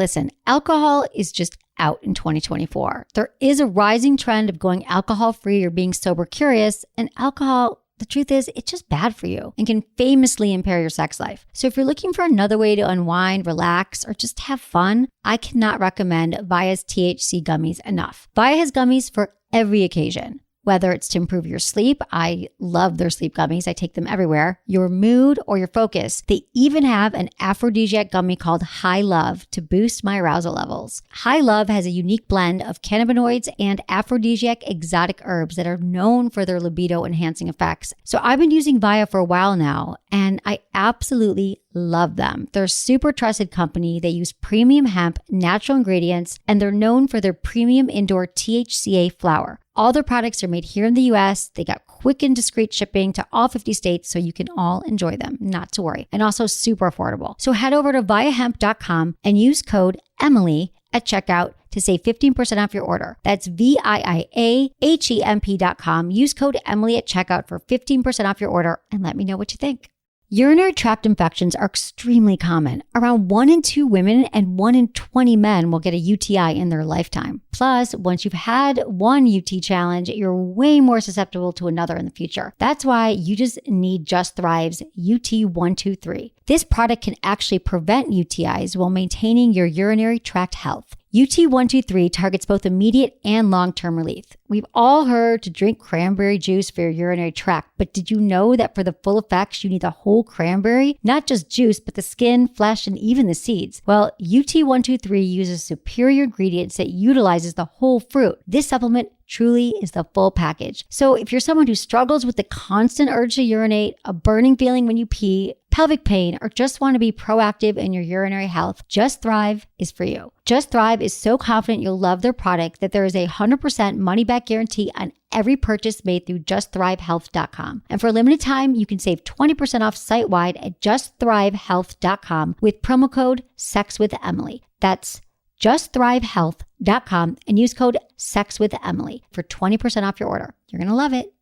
Listen, alcohol is just out in 2024. There is a rising trend of going alcohol-free or being sober curious, and alcohol, the truth is, it's just bad for you and can famously impair your sex life. So if you're looking for another way to unwind, relax, or just have fun, I cannot recommend Via's THC gummies enough. Via has gummies for every occasion. Whether it's to improve your sleep, I love their sleep gummies. I take them everywhere. Your mood or your focus. They even have an aphrodisiac gummy called High Love to boost my arousal levels. High Love has a unique blend of cannabinoids and aphrodisiac exotic herbs that are known for their libido enhancing effects. So I've been using Via for a while now, and I absolutely love them. They're a super trusted company. They use premium hemp, natural ingredients, and they're known for their premium indoor THCA flower. All their products are made here in the US. They got quick and discreet shipping to all 50 states, so you can all enjoy them, not to worry. And also super affordable. So head over to viahemp.com and use code Emily at checkout to save 15% off your order. That's VIIAHEMP.com. Use code Emily at checkout for 15% off your order and let me know what you think. Urinary tract infections are extremely common. Around 1 in 2 women and 1 in 20 men will get a UTI in their lifetime. Plus, once you've had one UT challenge, you're way more susceptible to another in the future. That's why you just need Just Thrive's UT123. This product can actually prevent UTIs while maintaining your urinary tract health. UT123 targets both immediate and long-term relief. We've all heard to drink cranberry juice for your urinary tract, but did you know that for the full effects, you need the whole cranberry? Not just juice, but the skin, flesh, and even the seeds. Well, UT123 uses superior ingredients that utilizes the whole fruit. This supplement truly is the full package. So if you're someone who struggles with the constant urge to urinate, a burning feeling when you pee, pelvic pain, or just want to be proactive in your urinary health, Just Thrive is for you. Just Thrive is so confident you'll love their product that there is a 100% money-back guarantee on every purchase made through justthrivehealth.com. And for a limited time, you can save 20% off site-wide at justthrivehealth.com with promo code SEXWithEmily. That's justthrivehealth.com and use code SEXWithEmily for 20% off your order. You're going to love it.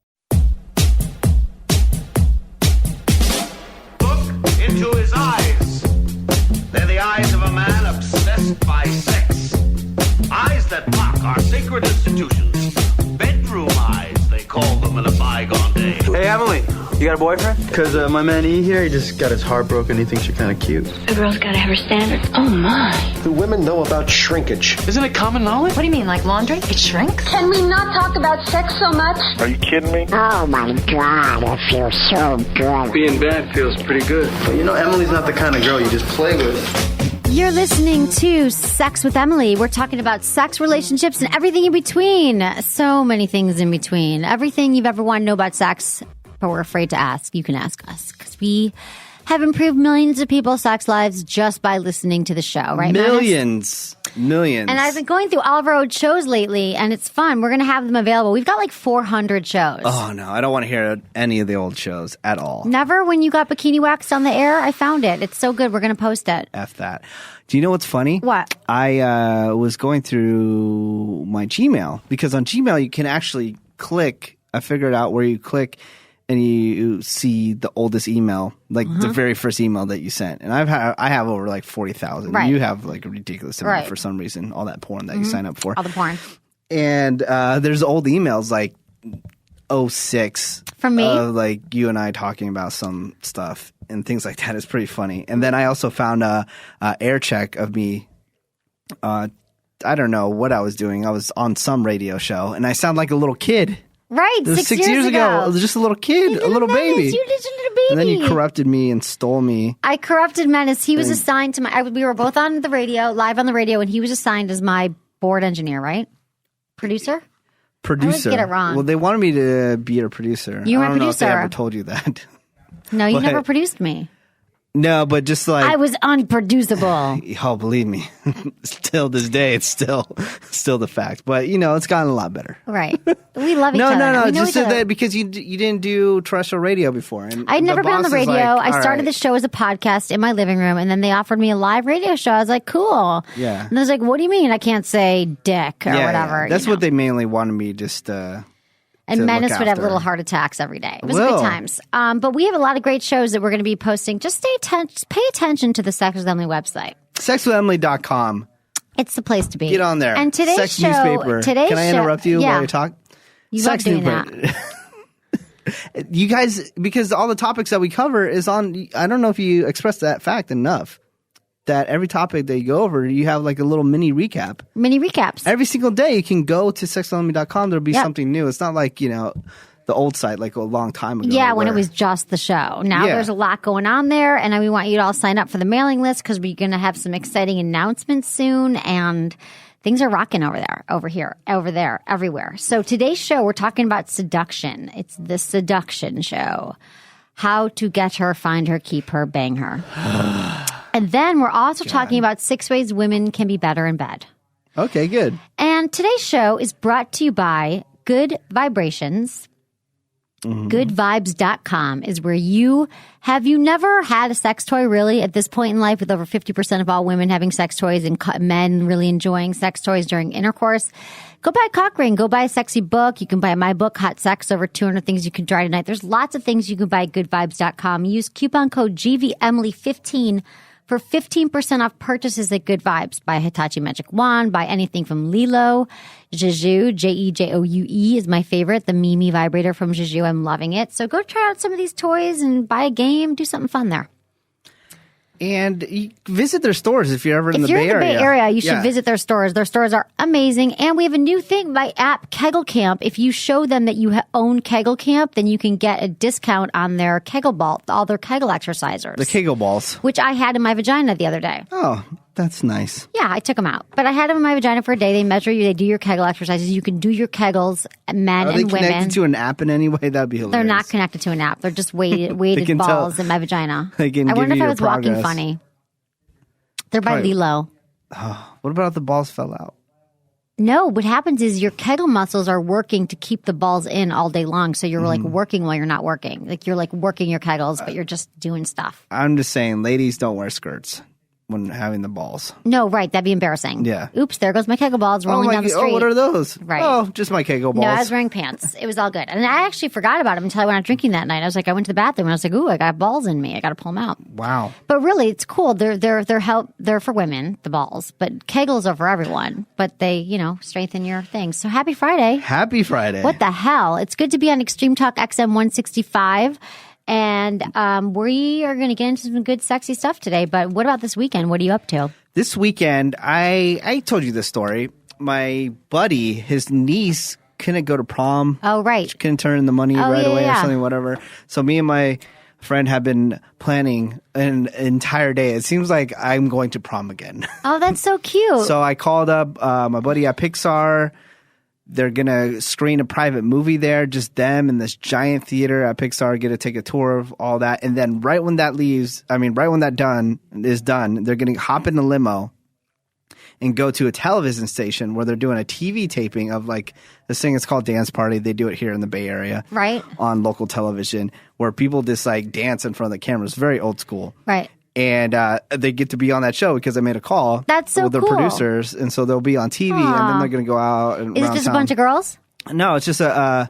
Look into his eyes. They're the eyes of a man obsessed by sex. Eyes that mock our sacred institutions. Bedroom eyes, they call them in a bygone day. Hey, Emily, you got a boyfriend? Because my man E here, he just got his heart broken. He thinks you're kind of cute. A girl's got to have her standards. Oh, my. Do women know about shrinkage? Isn't it common knowledge? What do you mean, like laundry? It shrinks? Can we not talk about sex so much? Are you kidding me? Oh, my God, it feels so good. Being bad feels pretty good. But you know, Emily's not the kind of girl you just play with. You're listening to Sex with Emily. We're talking about sex, relationships, and everything in between. So many things in between. Everything you've ever wanted to know about sex, but we're afraid to ask. You can ask us because we have improved millions of people's sex lives just by listening to the show, right, Millions. Menace? Millions. And I've been going through all of our old shows lately, and it's fun. We're going to have them available. We've got like 400 shows. Oh, no. I don't want to hear any of the old shows at all. Never? When you got bikini waxed on the air, I found it. It's so good. We're going to post it. F that. Do you know what's funny? What? I was going through my Gmail, because on Gmail you can actually click. I figured out where you click and you see the oldest email, like the very first email that you sent. And I have over like 40,000. Right. You have like a ridiculous amount Right. for some reason, all that porn that you sign up for. All the porn. And there's old emails like 06 From me? like you and I talking about some stuff and things like that. Is pretty funny. And then I also found a air check of me. I don't know what I was doing. I was on some radio show and I sound like a little kid. Right, It was 6 years ago. I was just a little kid, a little Menace, baby. You just a little baby. And then you corrupted me and stole me. I corrupted Menace. He was assigned to my. We were both on the radio, live on the radio, and he was assigned as my board engineer, right? Producer. Producer. get it wrong. Well, they wanted me to be your producer. You were I my don't know if they producer. ever told you that. No, you But- never produced me. No, but just like I was unproducible. oh, believe me, still this day, it's still the fact. But you know, it's gotten a lot better. Right. We love each No, other. no, We know just each other. that because you didn't do terrestrial radio before. And I'd never been on the boss is radio. like, I "All started right." the show as a podcast in my living room, and then they offered me a live radio show. I was like, cool. Yeah. And I was like, what do you mean I can't say dick or whatever? That's you know? what they mainly wanted me just. And to Menace look would have after. little heart attacks every day. It was Will. good times. But we have a lot of great shows that we're going to be posting. Just pay attention to the Sex with Emily website. Sexwithemily.com. It's the place to be. Get on there. And today's Sex show. newspaper. Can I interrupt you while you talk? You love doing that. You guys, because all the topics that we cover is on, I don't know if you expressed that fact enough, that every topic that you go over, you have like a little mini recap. Mini recaps. Every single day you can go to sexwithemily.com. There'll be something new. It's not like, the old site like a long time ago. Yeah, when it was just the show. Now there's a lot going on there, and we want you to all sign up for the mailing list because we're going to have some exciting announcements soon, and things are rocking over there, over here, over there, everywhere. So today's show, we're talking about seduction. It's the Seduction show. How to get her, find her, keep her, bang her. And then we're also talking about 6 ways women can be better in bed. Okay, good. And today's show is brought to you by Good Vibrations. Goodvibes.com is where you never had a sex toy really at this point in life, with over 50% of all women having sex toys and men really enjoying sex toys during intercourse. Go buy a cock ring. Go buy a sexy book. You can buy my book, Hot Sex, over 200 things you can try tonight. There's lots of things you can buy at goodvibes.com. Use coupon code GVEmily15 for 15% off purchases at Good Vibes. Buy a Hitachi Magic Wand. Buy anything from Lilo. Jeju, Jejoue is my favorite. The Mimi vibrator from Jeju. I'm loving it. So go try out some of these toys and buy a game. Do something fun there. And you visit their stores if you're ever in the Bay Area. If you're in the Bay Area, you should visit their stores. Their stores are amazing. And we have a new thing by app, Kegel Camp. If you show them that you own Kegel Camp, then you can get a discount on their Kegel ball, all their Kegel exercisers. The Kegel balls. Which I had in my vagina the other day. Oh, that's nice. Yeah, I took them out. But I had them in my vagina for a day. They measure you. They do your Kegel exercises. You can do your Kegels, men and women. Are they connected to an app in any way? That'd be hilarious. They're not connected to an app. They're just weighted balls in my vagina. They can I wonder if I your was progress. walking funny. They're by Lilo. Oh, what about if the balls fell out? No, what happens is your Kegel muscles are working to keep the balls in all day long. So you're like working while you're not working. Like you're like working your Kegels, but you're just doing stuff. I'm just saying, ladies don't wear skirts when having the balls. No, right. That'd be embarrassing. Yeah. Oops, there goes my Kegel balls rolling down the street. Oh, what are those? Right. Oh, just my Kegel balls. No, I was wearing pants. It was all good. And I actually forgot about them until I went out drinking that night. I was like, I went to the bathroom and I was like, ooh, I got balls in me. I got to pull them out. Wow. But really, it's cool. They're for women, the balls. But Kegels are for everyone. But they, strengthen your things. So happy Friday. Happy Friday. What the hell? It's good to be on Extreme Talk XM 165. And we are going to get into some good, sexy stuff today. But what about this weekend? What are you up to? This weekend, I told you this story. My buddy, his niece, couldn't go to prom. Oh, right. She couldn't turn in the money right away or something, whatever. So me and my friend have been planning an entire day. It seems like I'm going to prom again. Oh, that's so cute. So I called up my buddy at Pixar. They're going to screen a private movie there, just them in this giant theater at Pixar, get to take a tour of all that. And then right when that is done, they're going to hop in a limo and go to a television station where they're doing a TV taping of like this thing. It's called Dance Party. They do it here in the Bay Area. Right. On local television where people just like dance in front of the cameras. Very old school. Right. And they get to be on that show because I made a call. That's so with the cool. producers, and so they'll be on TV, and then they're going to go out. And is it just a bunch of girls? No, it's just it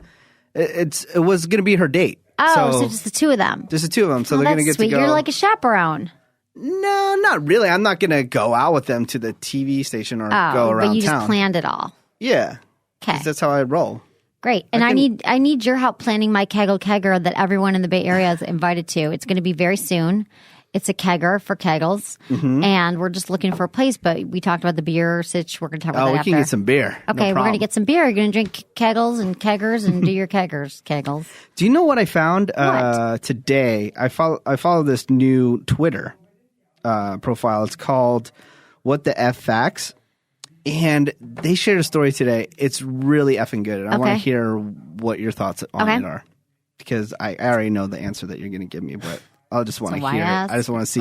was going to be her date. Oh, so just the two of them. Just the two of them. So they're going to get sweet. to go. You're like a chaperone. No, not really. I'm not going to go out with them to the TV station or go around but you town. just planned it all. Yeah. Okay. That's how I roll. Great. And I need your help planning my Kegel Keger that everyone in the Bay Area is invited to. It's going to be very soon. It's a Keger for Kegels, and we're just looking for a place. But we talked about the beer sitch. We're going to talk about that we after. can get some beer. Okay, we're going to get some beer. You're going to drink Kegels and Kegers and do your Kegels. Do you know what I found What? today? I follow this new Twitter profile. It's called What the F Facts, and they shared a story today. It's really effing good, and I want to hear what your thoughts on it are, because I already know the answer that you're going to give me, but I just want to hear it. I just want to see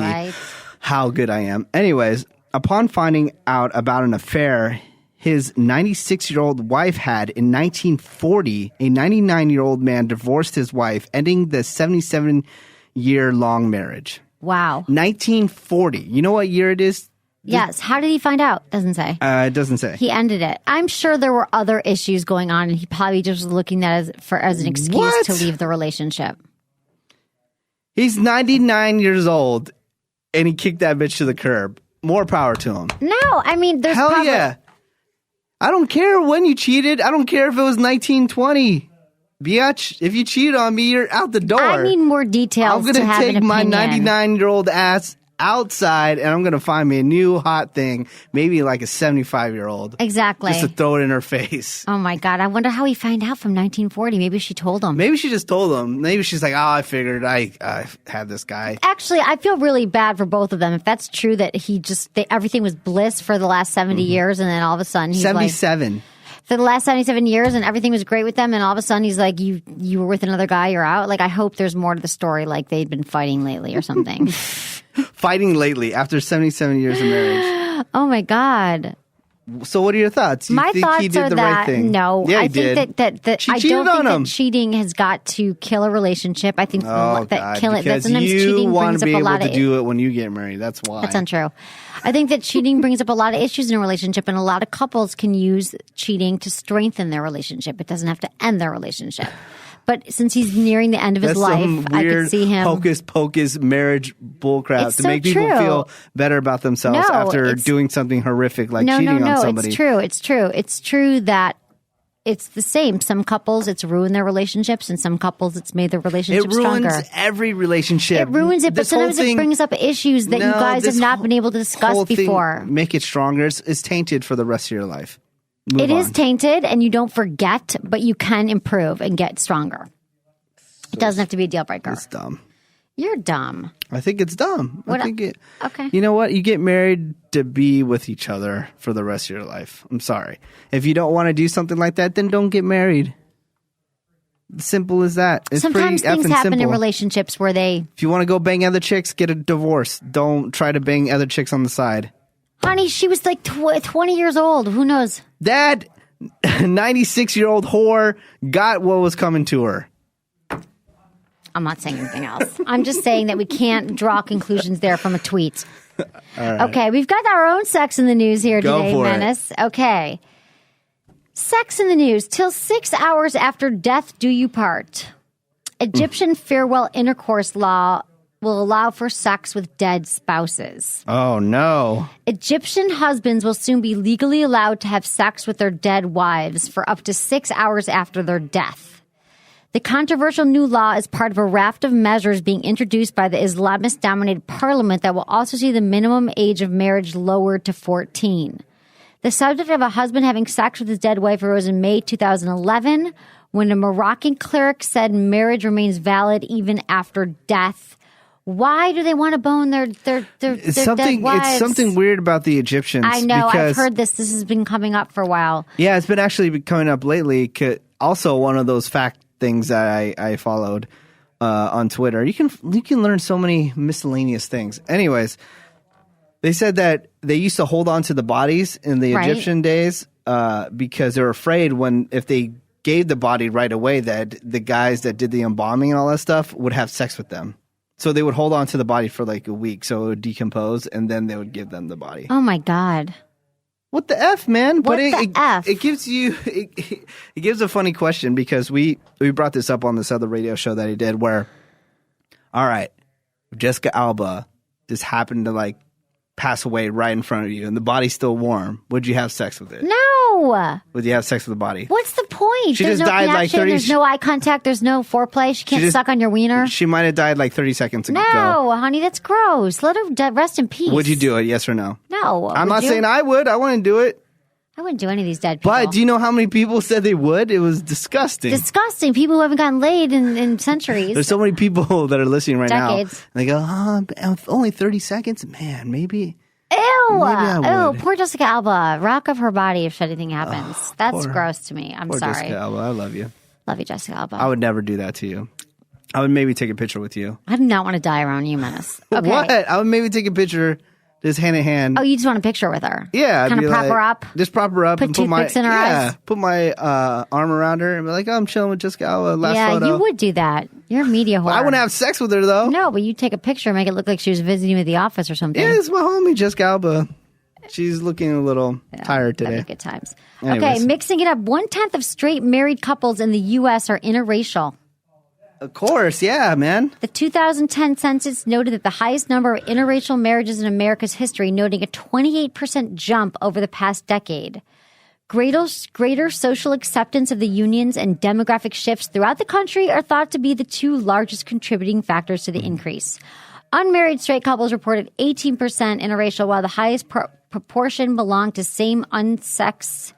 how good I am. Anyways, upon finding out about an affair his 96-year-old wife had in 1940, a 99-year-old man divorced his wife, ending the 77-year-long marriage. Wow. 1940. You know what year it is? Yes. How did he find out? Doesn't say. It doesn't say. He ended it. I'm sure there were other issues going on, and he probably just was looking at it as an excuse to leave the relationship. He's 99 years old, and he kicked that bitch to the curb. more power to him. No, I mean, there's Hell yeah. I don't care when you cheated. I don't care if it was 1920. Biatch, if you cheat on me, you're out the door. I need more details. I'm going to take my 99-year-old ass outside and I'm going to find me a new hot thing, maybe like a 75-year-old. Exactly. Just to throw it in her face. Oh my God. I wonder how he found out from 1940. Maybe she told him. Maybe she just told him. Maybe she's like, I figured I had this guy. Actually, I feel really bad for both of them. If that's true that everything was bliss for the last 70 years and then all of a sudden he's 77. For the last 77 years and everything was great with them and all of a sudden he's like, you were with another guy, you're out. Like, I hope there's more to the story, like they'd been fighting lately or something. Fighting lately after 77 years of marriage. Oh my God. So what are your thoughts? You My think thoughts he did are the that right thing? no, Yeah, he I think did. that She I cheated don't on think him. that cheating has got to kill a relationship. I think Oh, that God, kill it. That because sometimes you cheating want brings to up be a able lot to of. do it when you get married. That's why. That's untrue. I think that cheating brings up a lot of issues in a relationship, and a lot of couples can use cheating to strengthen their relationship. It doesn't have to end their relationship. But since he's nearing the end of his That's life, some I weird could see him. hocus pocus marriage bullcrap It's to so make people true. feel better about themselves No, after it's- doing something horrific like no, cheating on somebody. It's true. It's true. It's true that it's the same. Some couples, it's ruined their relationships, and some couples, it's made their relationship It ruins stronger. every relationship. It ruins it, but This whole sometimes it thing- brings up issues that you No, guys have this not been able to discuss whole thing before. Make it stronger. It's tainted for the rest of your life. Move It is on. tainted, and you don't forget, but you can improve and get stronger. It doesn't have to be a deal breaker. It's dumb. You're dumb. I think it's dumb. What I think it. Okay. You know what? You get married to be with each other for the rest of your life. I'm sorry. If you don't want to do something like that, then don't get married. Simple as that. It's Sometimes pretty things effing happen in simple. relationships where they, If you want to go bang other chicks, get a divorce. Don't try to bang other chicks on the side. honey, she was like 20 years old. Who knows? That 96-year-old whore got what was coming to her. I'm not saying anything else. I'm just saying that we can't draw conclusions there from a tweet. Okay, we've got our own sex in the news here Go today, for it. Menace. Okay. Sex in the news. Till 6 hours after death do you part. Egyptian farewell intercourse law will allow for sex with dead spouses. Oh, no. Egyptian husbands will soon be legally allowed to have sex with their dead wives for up to 6 hours after their death. The controversial new law is part of a raft of measures being introduced by the Islamist-dominated parliament that will also see the minimum age of marriage lowered to 14. The subject of a husband having sex with his dead wife arose in May 2011 when a Moroccan cleric said marriage remains valid even after death. Why do they want to bone their dead wives? It's something weird about the Egyptians. I know. I've because- heard this. This has been coming up for a while. Yeah, it's been actually coming up lately. Also, one of those fact things that I followed on Twitter. You can learn so many miscellaneous things. Anyways, they said that they used to hold on to the bodies in the Right. Egyptian days because they were afraid if they gave the body right away that the guys that did the embalming and all that stuff would have sex with them. So they would hold on to the body for like a week so it would decompose and then they would give them the body. Oh my God. What the F, man? What the F? It gives you it gives a funny question because we brought this up on this other radio show that he did where, all right, Jessica Alba just happened to like pass away right in front of you and the body's still warm. Would you have sex with it? No. Would you have sex with the body? What's the point? She There's just no died like connection. 30 There's no eye contact. There's no foreplay. She can't just- suck on your wiener. She might have died like 30 seconds ago. No, honey, that's gross. Let her rest in peace. Would you do it? Yes or no? No. I'm would not you? saying I would. I wouldn't do it. I wouldn't do any of these dead people. But do you know how many people said they would? It was disgusting. Disgusting. People who haven't gotten laid in centuries. There's so many people that are listening right Decades. now. And they go, only 30 seconds? Man, maybe. Ew. I Ew. would. Poor Jessica Alba. Rock of her body if anything happens. That's poor- gross to me. I'm Poor sorry. Jessica Alba, I love you. Love you, Jessica Alba. I would never do that to you. I would maybe take a picture with you. I do not want to die around you, Menace. Okay. What? I would maybe take a picture, just hand in hand. Oh, you just want a picture with her? Yeah. I'd Kind be of prop like- her up? Just prop her up. Put and toothpicks in her eyes? Put my arm around her and be like, oh, I'm chilling with Jessica Alba. Last Yeah, photo. you would do that. You're a media whore. I wouldn't have sex with her, though. No, but you take a picture and make it look like she was visiting you at the office or something. Yeah, it's my homie, Jessica Alba. She's looking a little tired That'd today. be good times. Anyways. Okay, mixing it up. 1/10 of straight married couples in the U.S. are interracial. Of course, yeah, man. The 2010 census noted that the highest number of interracial marriages in America's history, noting a 28% jump over the past decade. Greater social acceptance of the unions and demographic shifts throughout the country are thought to be the two largest contributing factors to the increase. Unmarried straight couples reported 18% interracial, while the highest proportion belonged to same-sex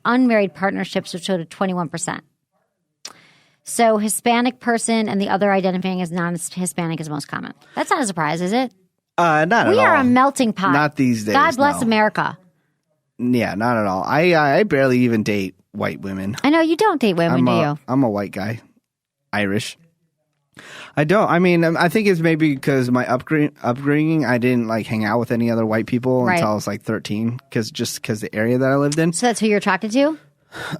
unmarried partnerships, which showed 21%. So Hispanic person and the other identifying as non-Hispanic is most common. That's not a surprise, is it? Not at all. We are a melting pot. Not these days. God bless America. Yeah, not at all. I barely even date white women. I know you don't date women, do you? I'm a white guy. Irish. I don't. I mean, I think it's maybe because my upbringing, I didn't like hang out with any other white people until I was like 13, because the area that I lived in. So that's who you're attracted to?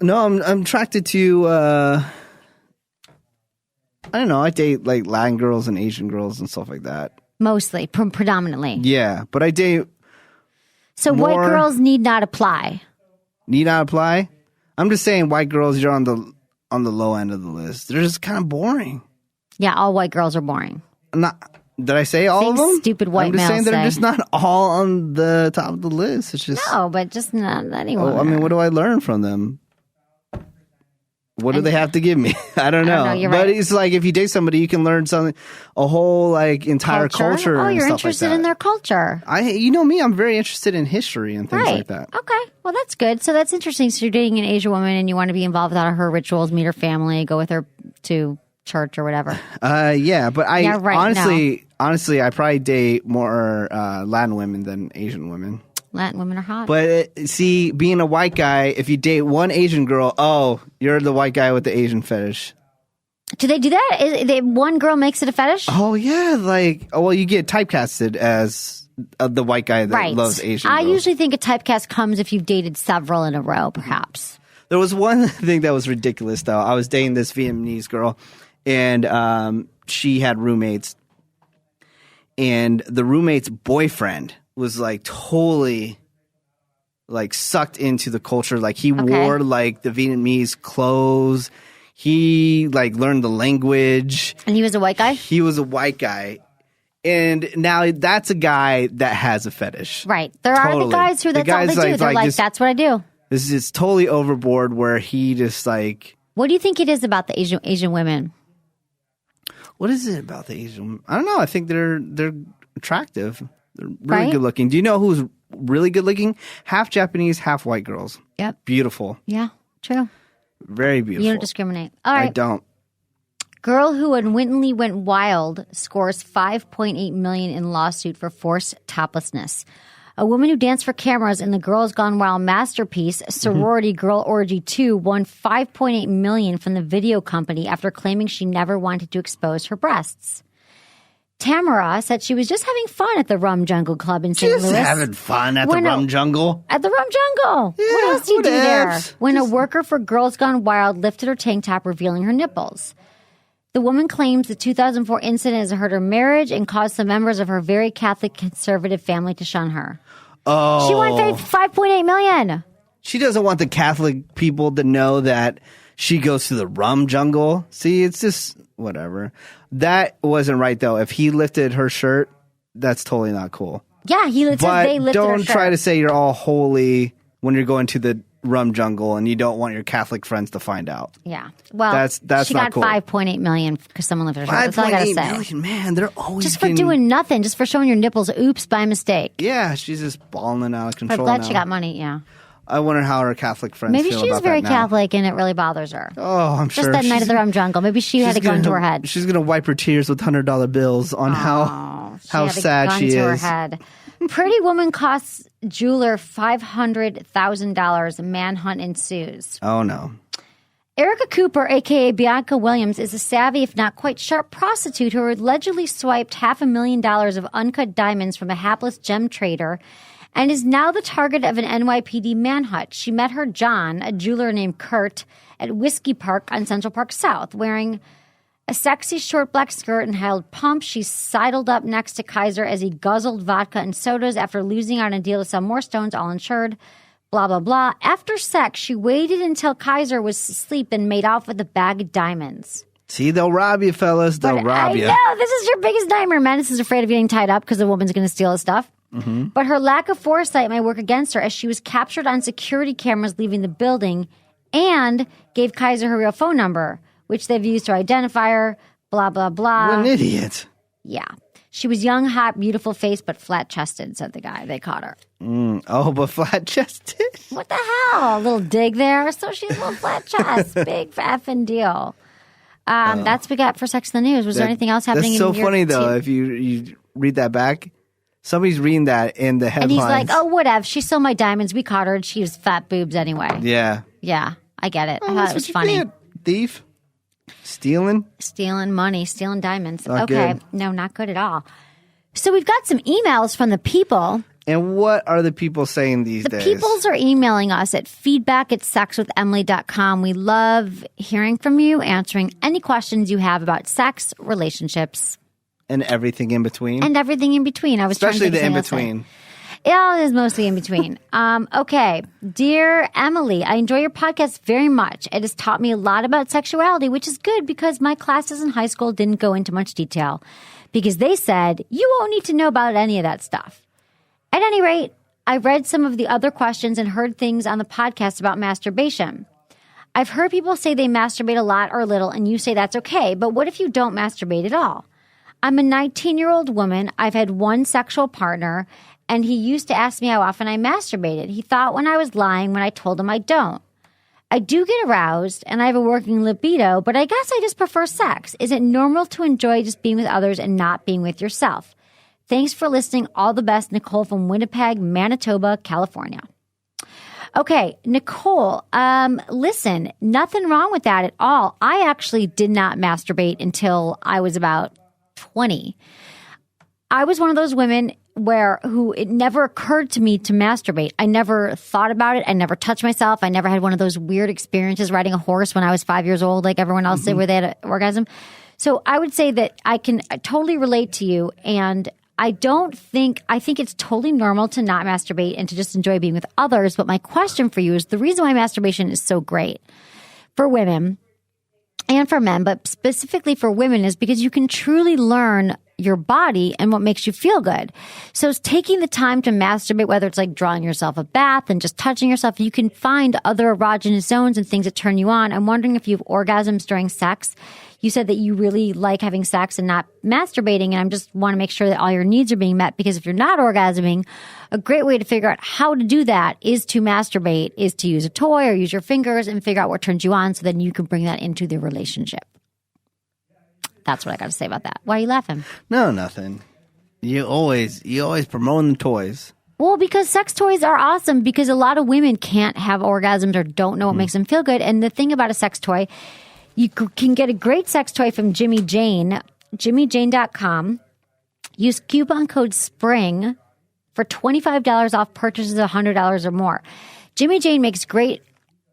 No, I'm attracted to. I don't know. I date like Latin girls and Asian girls and stuff like that. Mostly, predominantly. Yeah, but I date. So white girls need not apply. Need not apply? I'm just saying, white girls, you're on the low end of the list. They're just kind of boring. Yeah, all white girls are boring. Did I say all of them? Stupid white males. I'm just saying they're just not all on the top of the list. It's just no, but just not anyone. I mean, what do I learn from them? What do they have to give me? I don't know. You're but right. it's like if you date somebody, you can learn something, a whole like entire culture. Oh, and you're stuff interested like that. in their culture. You know me, I'm very interested in history and things like that. Okay. Well, that's good. So that's interesting. So you're dating an Asian woman and you want to be involved with all her rituals, meet her family, go with her to church or whatever. Yeah, but honestly, I probably date more Latin women than Asian women. Latin women are hot. But see, being a white guy, if you date one Asian girl, you're the white guy with the Asian fetish. Do they do that? One girl makes it a fetish? Oh, yeah. You get typecasted as the white guy that loves Asian girls. I usually think a typecast comes if you've dated several in a row, perhaps. There was one thing that was ridiculous, though. I was dating this Vietnamese girl, and she had roommates. And the roommate's boyfriend was like totally like sucked into the culture. Like he wore like the Vietnamese clothes. He like learned the language. And he was a white guy? He was a white guy. And now that's a guy that has a fetish. Right. There are the guys who that's all they do. They're like, that's what I do. This is totally overboard where he just like. What do you think it is about the Asian women? What is it about the Asian women? I don't know. I think they're attractive. They're really good looking. Do you know who's really good looking? Half Japanese, half white girls. Yep. Beautiful. Yeah, true. Very beautiful. You don't discriminate. All right. I don't. Girl who unwittingly went wild scores $5.8 million in lawsuit for forced toplessness. A woman who danced for cameras in the Girls Gone Wild masterpiece, Sorority Girl Orgy 2, won $5.8 million from the video company after claiming she never wanted to expose her breasts. Tamara said she was just having fun at the Rum Jungle Club in St. Louis. Just having fun at the Rum Jungle? At the Rum Jungle. Yeah, what else do you do there? else? When a worker for Girls Gone Wild lifted her tank top, revealing her nipples. The woman claims the 2004 incident has hurt her marriage and caused some members of her very Catholic conservative family to shun her. Oh. She won $5.8 million. She doesn't want the Catholic people to know that she goes to the Rum Jungle. See, it's just whatever. That wasn't right, though. If he lifted her shirt, that's totally not cool. Yeah, they lifted her shirt. But don't try to say you're all holy when you're going to the Rum Jungle and you don't want your Catholic friends to find out. Yeah. Well, that's she not cool. got $5.8 million because someone lifted her shirt. That's all I got to say. $5.8 million, man, they're always just for doing nothing, just for showing your nipples. Oops, by mistake. Yeah, she's just balling out of I'm control glad now. she got money, yeah. I wonder how her Catholic friends Maybe feel she's about very that now. Catholic and it really bothers her. Oh, I'm just sure. That night at the Rum Jungle. Maybe she had a gun to her head. She's going to wipe her tears with $100 bills on how sad she is. Her head. Pretty woman costs jeweler $500,000. Manhunt ensues. Oh, no. Erica Cooper, a.k.a. Bianca Williams, is a savvy, if not quite sharp, prostitute who allegedly swiped $500,000 of uncut diamonds from a hapless gem trader and is now the target of an NYPD manhunt. She met her John, a jeweler named Kurt, at Whiskey Park on Central Park South. Wearing a sexy short black skirt and held pumps, she sidled up next to Kaiser as he guzzled vodka and sodas after losing out on a deal to sell more stones, all insured. Blah, blah, blah. After sex, she waited until Kaiser was asleep and made off with a bag of diamonds. See, they'll rob you, fellas. They'll rob you. I know. This is your biggest nightmare. Menace is afraid of getting tied up because the woman's going to steal his stuff. Mm-hmm. But her lack of foresight might work against her as she was captured on security cameras leaving the building and gave Kaiser her real phone number, which they've used to identify her, blah, blah, blah. What an idiot. Yeah. She was young, hot, beautiful face, but flat-chested, said the guy. They caught her. Oh, but flat-chested? What the hell? A little dig there. So she's a little flat chest. Big effing deal. That's what we got for Sex in the News. Was there anything else happening in your That's so funny, though, if you read that back. Somebody's reading that in the headlines. And he's like, oh, whatever. She stole my diamonds. We caught her, and she was fat boobs anyway. Yeah. Yeah, I get it. Oh, I thought it was funny. Thief? Stealing money, stealing diamonds. Not okay. good. No, not good at all. So we've got some emails from the people. And what are the people saying these days? The peoples are emailing us at feedback@sexwithemily.com. We love hearing from you, answering any questions you have about sex, relationships. And everything in between. And everything in between. I was Especially trying to the in-between. Yeah, it is mostly in between. Okay. Dear Emily, I enjoy your podcast very much. It has taught me a lot about sexuality, which is good because my classes in high school didn't go into much detail because they said, you won't need to know about any of that stuff. At any rate, I read some of the other questions and heard things on the podcast about masturbation. I've heard people say they masturbate a lot or little, and you say that's okay, but what if you don't masturbate at all? I'm a 19-year-old woman. I've had one sexual partner, and he used to ask me how often I masturbated. He thought when I was lying when I told him I don't. I do get aroused, and I have a working libido, but I guess I just prefer sex. Is it normal to enjoy just being with others and not being with yourself? Thanks for listening. All the best, Nicole from Winnipeg, Manitoba, California. Okay, Nicole, listen, nothing wrong with that at all. I actually did not masturbate until I was about 20. I was one of those women who it never occurred to me to masturbate. I never thought about it. I never touched myself. I never had one of those weird experiences riding a horse when I was 5 years old, like everyone else did, where they had an orgasm. So I would say that I can totally relate to you. And I think it's totally normal to not masturbate and to just enjoy being with others. But my question for you is the reason why masturbation is so great for women and for men, but specifically for women, is because you can truly learn your body and what makes you feel good. So it's taking the time to masturbate, whether it's like drawing yourself a bath and just touching yourself, you can find other erogenous zones and things that turn you on. I'm wondering if you have orgasms during sex. You said that you really like having sex and not masturbating, and I just want to make sure that all your needs are being met, because if you're not orgasming, a great way to figure out how to do that is to masturbate, is to use a toy or use your fingers and figure out what turns you on so then you can bring that into the relationship. That's what I got to say about that. Why are you laughing? No, nothing. You always promoting the toys. Well, because sex toys are awesome, because a lot of women can't have orgasms or don't know what makes them feel good. And the thing about a sex toy, you can get a great sex toy from Jimmy Jane, jimmyjane.com. Use coupon code SPRING for $25 off purchases of $100 or more. Jimmy Jane makes great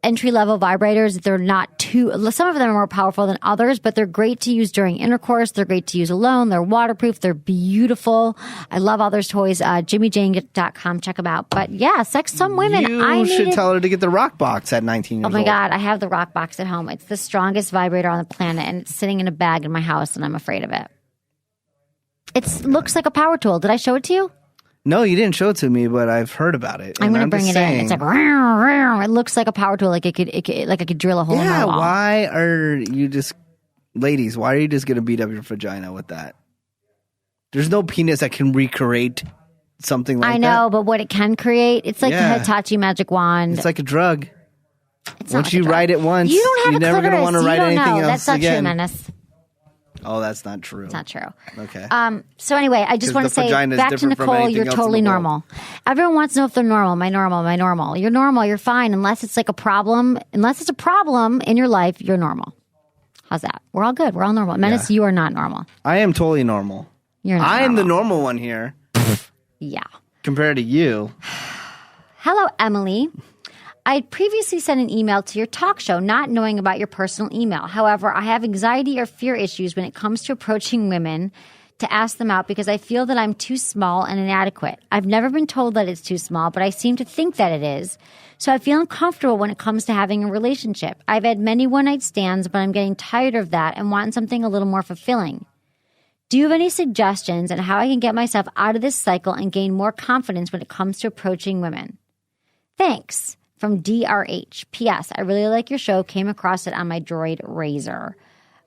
entry-level vibrators. They're not some of them are more powerful than others, but they're great to use during intercourse. They're great to use alone. They're waterproof. They're beautiful. I love all their toys. JimmyJane.com. Check them out. But yeah, some women. You should tell her to get the Rock Box at 19 years old. Oh my God, I have the Rock Box at home. It's the strongest vibrator on the planet, and it's sitting in a bag in my house, and I'm afraid of it. It looks like a power tool. Did I show it to you? No, you didn't show it to me, but I've heard about it. I'm going to bring it in. It's like, it looks like a power tool, like I could drill a hole in my wall. Why are you just, ladies, why are you just going to beat up your vagina with that? There's no penis that can recreate something like that. I know, but what it can create, it's like the Hitachi magic wand. It's like a drug. It's once you ride it once, you don't have you're never going to want to ride anything else That's not again. true, Menace. Oh, that's not true. It's not true. Okay. So anyway, I just want to say back to Nicole, you're totally normal. Everyone wants to know if they're normal. My normal. You're normal. You're fine. Unless it's like a problem. Unless it's a problem in your life, you're normal. How's that? We're all good. We're all normal. Menace, you are not normal. I am totally normal. You're not I am the normal one here. Yeah. Compared to you. Hello, Emily. I had previously sent an email to your talk show not knowing about your personal email. However, I have anxiety or fear issues when it comes to approaching women to ask them out because I feel that I'm too small and inadequate. I've never been told that it's too small, but I seem to think that it is. So I feel uncomfortable when it comes to having a relationship. I've had many one-night stands, but I'm getting tired of that and want something a little more fulfilling. Do you have any suggestions on how I can get myself out of this cycle and gain more confidence when it comes to approaching women? Thanks. From DRH. P.S. I really like your show. Came across it on my Droid Razor.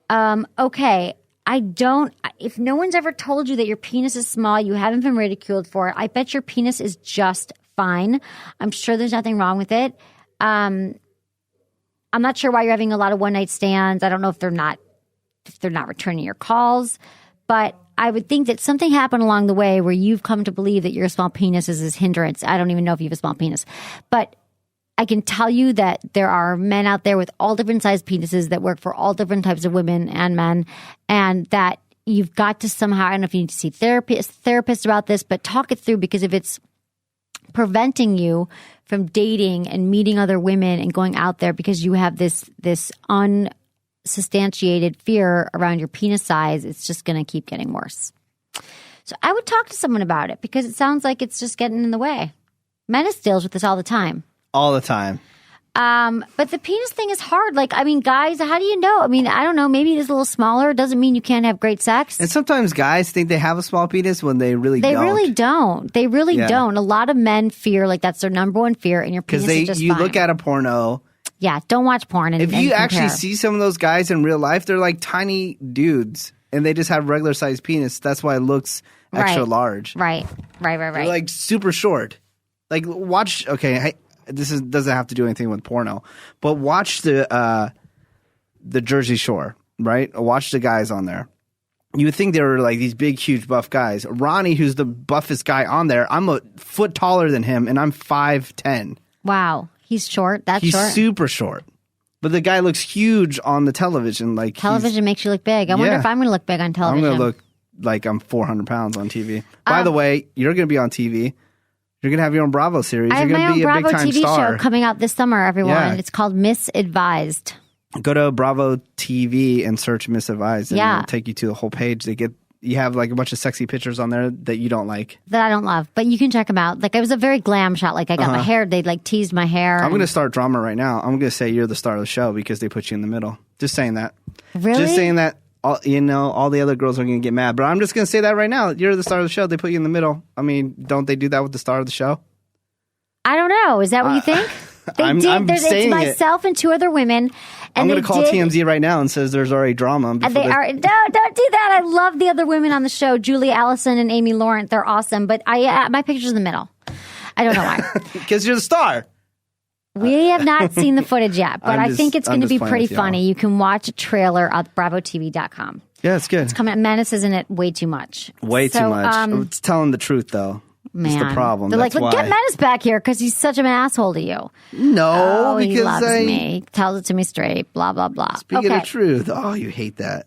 Okay. If no one's ever told you that your penis is small, you haven't been ridiculed for it. I bet your penis is just fine. I'm sure there's nothing wrong with it. I'm not sure why you're having a lot of one-night stands. I don't know if they're not returning your calls, but I would think that something happened along the way where you've come to believe that your small penis is this hindrance. I don't even know if you have a small penis, but I can tell you that there are men out there with all different sized penises that work for all different types of women and men, and that you've got to somehow, I don't know if you need to see therapists about this, but talk it through, because if it's preventing you from dating and meeting other women and going out there because you have this unsubstantiated fear around your penis size, it's just going to keep getting worse. So I would talk to someone about it, because it sounds like it's just getting in the way. Menace deals with this all the time. All the time. But the penis thing is hard. Like, I mean, guys, how do you know? I mean, I don't know. Maybe it is a little smaller. It doesn't mean you can't have great sex. And sometimes guys think they have a small penis when they really don't. They really don't. They really don't. A lot of men fear like that's their number one fear, and your penis is just you fine. look at a porno. Yeah, don't watch porn. And, if you compare. actually see some of those guys in real life, they're like tiny dudes, and they just have regular sized penis. That's why it looks extra large. Right. They're like super short. Like watch. Okay, doesn't have to do anything with porno, but watch the Jersey Shore, right? Watch the guys on there. You would think they were like these big, huge, buff guys. Ronnie, who's the buffest guy on there, I'm a foot taller than him, and I'm 5'10". Wow, he's short. He's super short. But the guy looks huge on the television. Like television makes you look big. I wonder if I'm going to look big on television. I'm going to look like I'm 400 pounds on TV. By the way, you're going to be on TV. You're going to have your own Bravo series. I have You're my going to own be a Bravo big-time TV star. show coming out this summer, everyone. Yeah. It's called Misadvised. Go to Bravo TV and search Misadvised, and it'll take you to the whole page. You have like a bunch of sexy pictures on there that you don't like. That I don't love, but you can check them out. Like, it was a very glam shot. Like, I got my hair, they like teased my hair. I'm going to start drama right now. I'm going to say you're the star of the show because they put you in the middle. Just saying that. Really? Just saying that. All the other girls are going to get mad. But I'm just going to say that right now. You're the star of the show. They put you in the middle. I mean, don't they do that with the star of the show? I don't know. Is that what you think? I'm saying it's myself and two other women. And I'm going to call TMZ right now and says there's already drama. And don't do that. I love the other women on the show, Julie Allison and Amy Laurent. They're awesome. But my picture's in the middle. I don't know why. Because you're the star. We have not seen the footage yet, but I think it's going to be pretty funny. You can watch a trailer at bravotv.com. Yeah, it's good. It's coming. Menace isn't it way too much? Way too much. It's telling the truth, though. Man, that's the problem. They're that's like, get Menace back here because he's such an asshole to you. No, because he loves me. He tells it to me straight. Blah blah blah. Speaking of truth, you hate that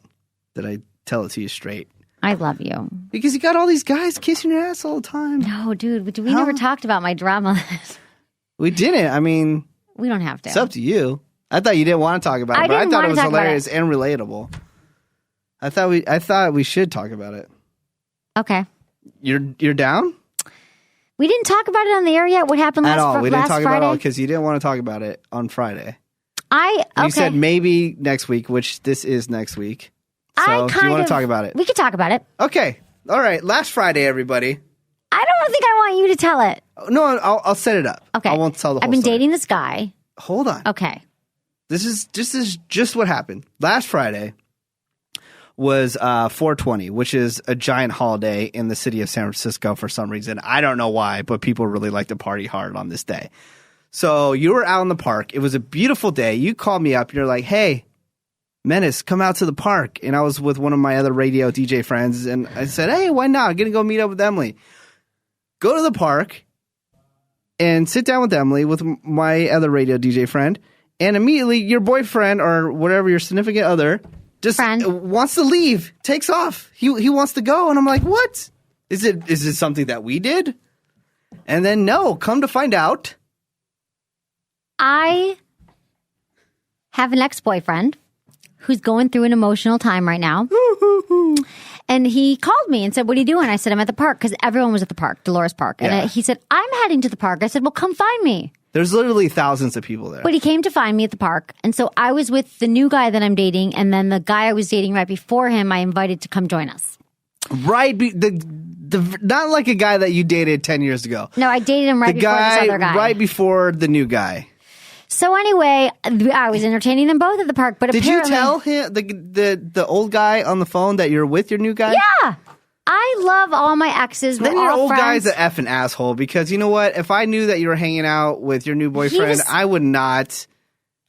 I tell it to you straight. I love you because you got all these guys kissing your ass all the time. No, dude, we never talked about my drama. We didn't. I mean, we don't have to. It's up to you. I thought you didn't want to talk about it, but I thought it was hilarious and relatable. I thought we should talk about it. Okay. You're down? We didn't talk about it on the air yet. What happened last Friday? We didn't talk about it all because you didn't want to talk about it on Friday. You said maybe next week, which this is next week. So do you want to talk about it? We could talk about it. Okay. All right. Last Friday, everybody. I don't think I want you to tell it. No, I'll set it up. Okay. I won't tell the whole I've been story. dating this guy. Hold on. Okay. This is just what happened. Last Friday was 420, which is a giant holiday in the city of San Francisco for some reason. I don't know why, but people really like to party hard on this day. So you were out in the park. It was a beautiful day. You called me up. You're like, hey, Menace, come out to the park. And I was with one of my other radio DJ friends. And I said, hey, why not? I'm going to go meet up with Emily. Go to the park and sit down with Emily, with my other radio DJ friend. And immediately your boyfriend or whatever, your significant other, just wants to leave, takes off. He wants to go. And I'm like, what? Is it something that we did? And then no, come to find out. I have an ex-boyfriend who's going through an emotional time right now. And he called me and said, what are you doing? I said, I'm at the park because everyone was at the park, Dolores Park. And he said, I'm heading to the park. I said, well, come find me. There's literally thousands of people there. But he came to find me at the park. And so I was with the new guy that I'm dating. And then the guy I was dating right before him, I invited to come join us. Right. Not like a guy that you dated 10 years ago. No, I dated him right before this other guy. Right before the new guy. So anyway, I was entertaining them both at the park. But did you apparently, tell him, the old guy on the phone, that you're with your new guy? Yeah. I love all my exes. We're Then your all old friends. guy's an effing asshole, because you know what? If I knew that you were hanging out with your new boyfriend, I would not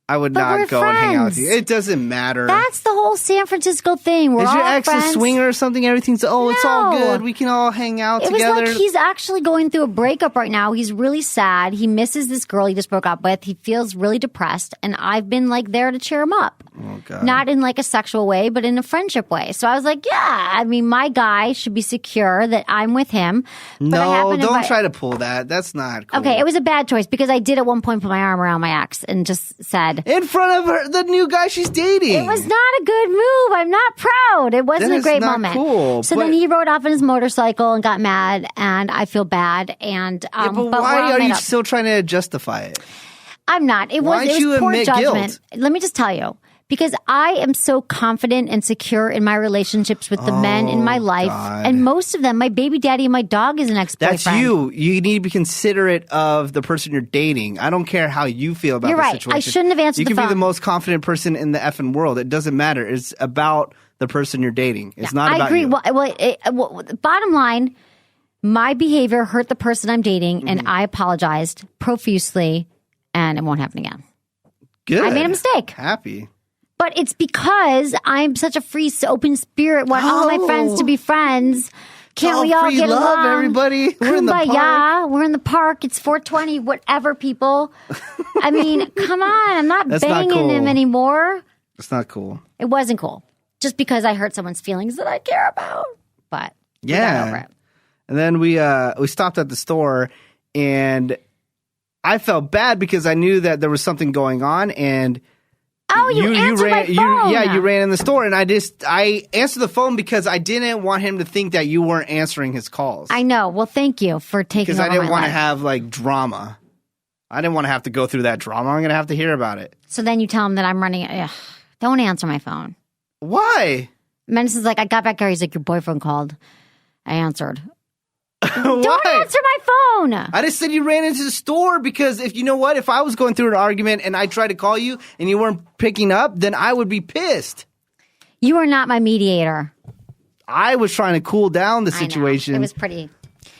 go we're and hang out with friends. you. It doesn't matter. That's the whole San Francisco thing. We're Is your all ex friends. a swinger or something? Everything's it's all No. good. We can all hang out It together. was like he's actually going through a breakup right now. He's really sad. He misses this girl he just broke up with. He feels really depressed. And I've been like there to cheer him up. Oh, God. Not in like a sexual way, but in a friendship way. So I was like, yeah, I mean, my guy should be secure that I'm with him. But I No, happen to don't invite- try to pull that. That's not cool. Okay, it was a bad choice because I did at one point put my arm around my ex and just said, in front of her, the new guy she's dating. it was not a good move. I'm not proud. It wasn't That a is great not moment. cool, So but- then he rode off on his motorcycle and got mad, and I feel bad. And Yeah, but we're why all are made you up. still trying to justify it? I'm not. It Why was don't you poor admit judgment. guilt? Let me just tell you. Because I am so confident and secure in my relationships with the men in my life. God. And most of them, my baby daddy and my dog is an ex-boyfriend. That's you. You need to be considerate of the person you're dating. I don't care how you feel about You're the right. situation. I shouldn't have answered You the can be phone. the most confident person in the effing world. It doesn't matter. It's about the person you're dating. It's not about I agree. you. Well, bottom line, my behavior hurt the person I'm dating, Mm-hmm. and I apologized profusely, and it won't happen again. Good. I made a mistake. Happy. But it's because I'm such a free, open spirit, want all my friends to be friends. Can't all we all free get love, along? everybody. We're in the Kumbaya. park. We're in the park. It's 4:20. Whatever, people. I mean, come on. I'm not That's not banging him cool. anymore. It's not cool. It wasn't cool. Just because I hurt someone's feelings that I care about. But we got over Yeah. it. And then we stopped at the store, and I felt bad because I knew that there was something going on, and Oh, you answered my phone. you ran in the store, and I answered the phone because I didn't want him to think that you weren't answering his calls. I know. Well, thank you for taking Because over I didn't my want to life. have like drama. I didn't want to have to go through that drama. I'm going to have to hear about it. So then you tell him that I'm running. Ugh, don't answer my phone. Why? Menace is like, I got back there. He's like, your boyfriend called. I answered. Why? Don't answer my phone. I just said you ran into the store because if you know what, if I was going through an argument and I tried to call you and you weren't picking up, then I would be pissed. You are not my mediator. I was trying to cool down the I know. situation. It was pretty.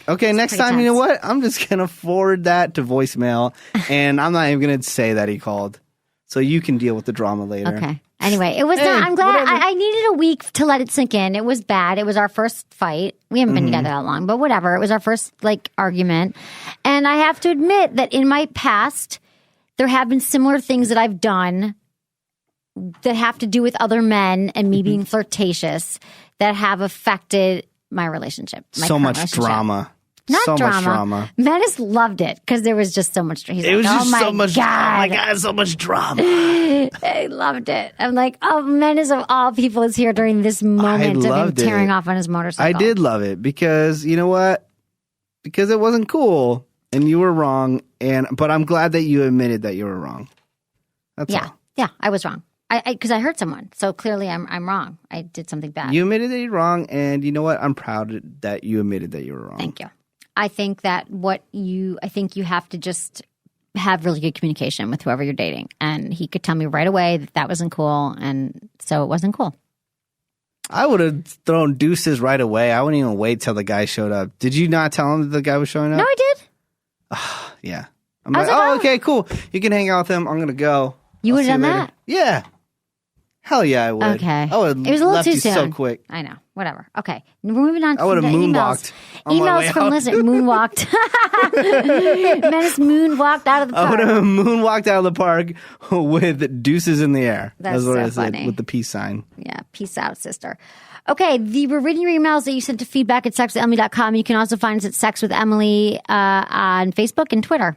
Okay, next pretty time, you know tense. what? I'm just going to forward that to voicemail, and I'm not even going to say that he called. So you can deal with the drama later. Okay. Anyway, it was Hey, not. I'm glad. whatever. I needed a week to let it sink in. It was bad. It was our first fight. We haven't been Mm-hmm. together that long, but whatever. It was our first argument. And I have to admit that in my past, there have been similar things that I've done that have to do with other men and me Mm-hmm. being flirtatious that have affected my relationship. My So current much relationship. drama. Not so drama. much drama. Menace loved it because there was just so much. He's It like, was oh just my so much. God. Oh my God, so much drama. I loved it. I'm like, oh, Menace of all people is here during this moment of him loved tearing it. off on his I motorcycle. did love it because you know what? Because it wasn't cool and you were wrong. But I'm glad that you admitted that you were wrong. That's Yeah, all. yeah, I was wrong. Because I hurt someone, so clearly I'm wrong. I did something bad. You admitted that you're wrong, and you know what? I'm proud that you admitted that you were wrong. Thank you. I think that I think you have to just have really good communication with whoever you're dating, and he could tell me right away that wasn't cool, and so it wasn't cool. I would have thrown deuces right away. I wouldn't even wait till the guy showed up. Did you not tell him that the guy was showing up? No, I did. Yeah. I'm I like, was like, oh, oh. okay, cool. You can hang out with him. I'm gonna go. You I'll would've see done later." that? Yeah. Hell yeah, I would. Okay. I would. It was a little left too you soon. so quick. I know. Whatever. Okay. We're moving on to I would've the moonwalked on my Emails way from out. listen. Moonwalked. Menace moonwalked out of the I park. would have moonwalked out of the park with deuces in the air. That's what so I said funny. with the peace sign. Yeah. Peace out, sister. Okay. We're reading your emails that you sent to feedback@sexwithemily.com. You can also find us at Sex with Emily on Facebook and Twitter.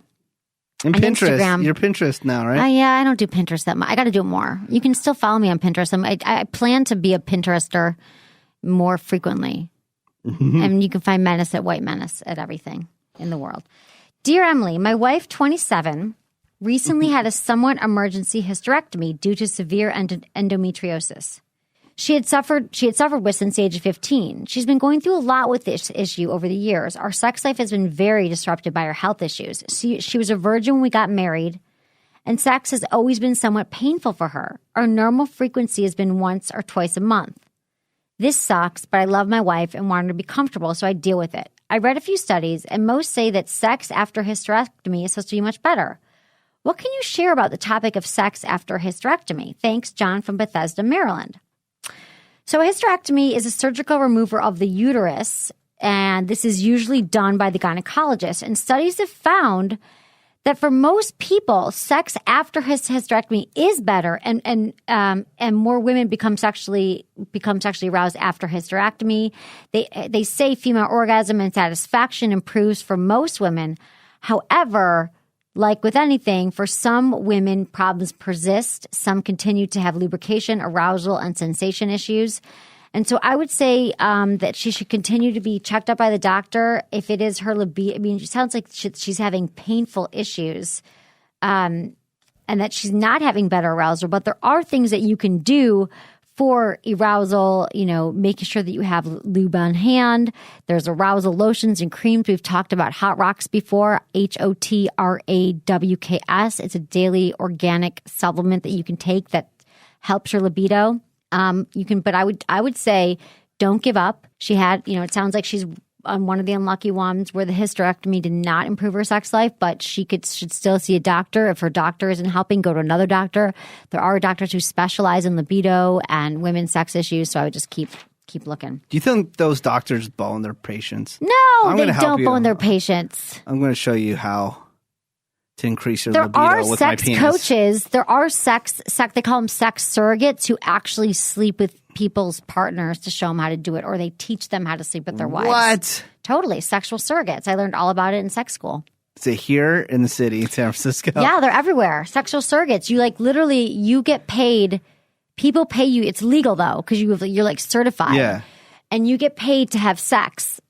And And Pinterest. Instagram. You're Pinterest now, right? Yeah, I don't do Pinterest that much. I got to do it more. You can still follow me on Pinterest. I plan to be a Pinterester more frequently. And you can find Menace at White Menace at everything in the world. Dear Emily, my wife, 27, recently had a somewhat emergency hysterectomy due to severe endometriosis. She had suffered with since the age of 15. She's been going through a lot with this issue over the years. Our sex life has been very disrupted by her health issues. She was a virgin when we got married, and sex has always been somewhat painful for her. Our normal frequency has been once or twice a month. This sucks, but I love my wife and want her to be comfortable, so I deal with it. I read a few studies, and most say that sex after hysterectomy is supposed to be much better. What can you share about the topic of sex after hysterectomy? Thanks, John from Bethesda, Maryland. So a hysterectomy is a surgical removal of the uterus, and this is usually done by the gynecologist. And studies have found that for most people, sex after hysterectomy is better, and more women become sexually aroused after hysterectomy. They say female orgasm and satisfaction improves for most women. However, like with anything, for some women, problems persist. Some continue to have lubrication, arousal, and sensation issues. And so I would say that she should continue to be checked up by the doctor if it is her libido. I mean, it sounds like she's having painful issues and that she's not having better arousal. But there are things that you can do for arousal, making sure that you have lube on hand. There's arousal lotions and creams. We've talked about Hot Rocks before, HOTRAWKS. It's a daily organic supplement that you can take that helps your libido. But I would say don't give up. She had, it sounds like she's on one of the unlucky ones where the hysterectomy did not improve her sex life, but she should still see a doctor. If her doctor isn't helping, go to another doctor. There are doctors who specialize in libido and women's sex issues, so I would just keep looking. Do you think those doctors bone their patients? No, they don't bone their patients. I'm going to show you how to increase your there libido with my penis. There are sex coaches. There are sex. They call them sex surrogates who actually sleep with people's partners to show them how to do it, or they teach them how to sleep with their wives. What? Totally. Sexual surrogates. I learned all about it in sex school. Is it here in the city, San Francisco? Yeah, they're everywhere. Sexual surrogates. You you get paid. People pay you. It's legal though, because you're certified. Yeah. And you get paid to have sex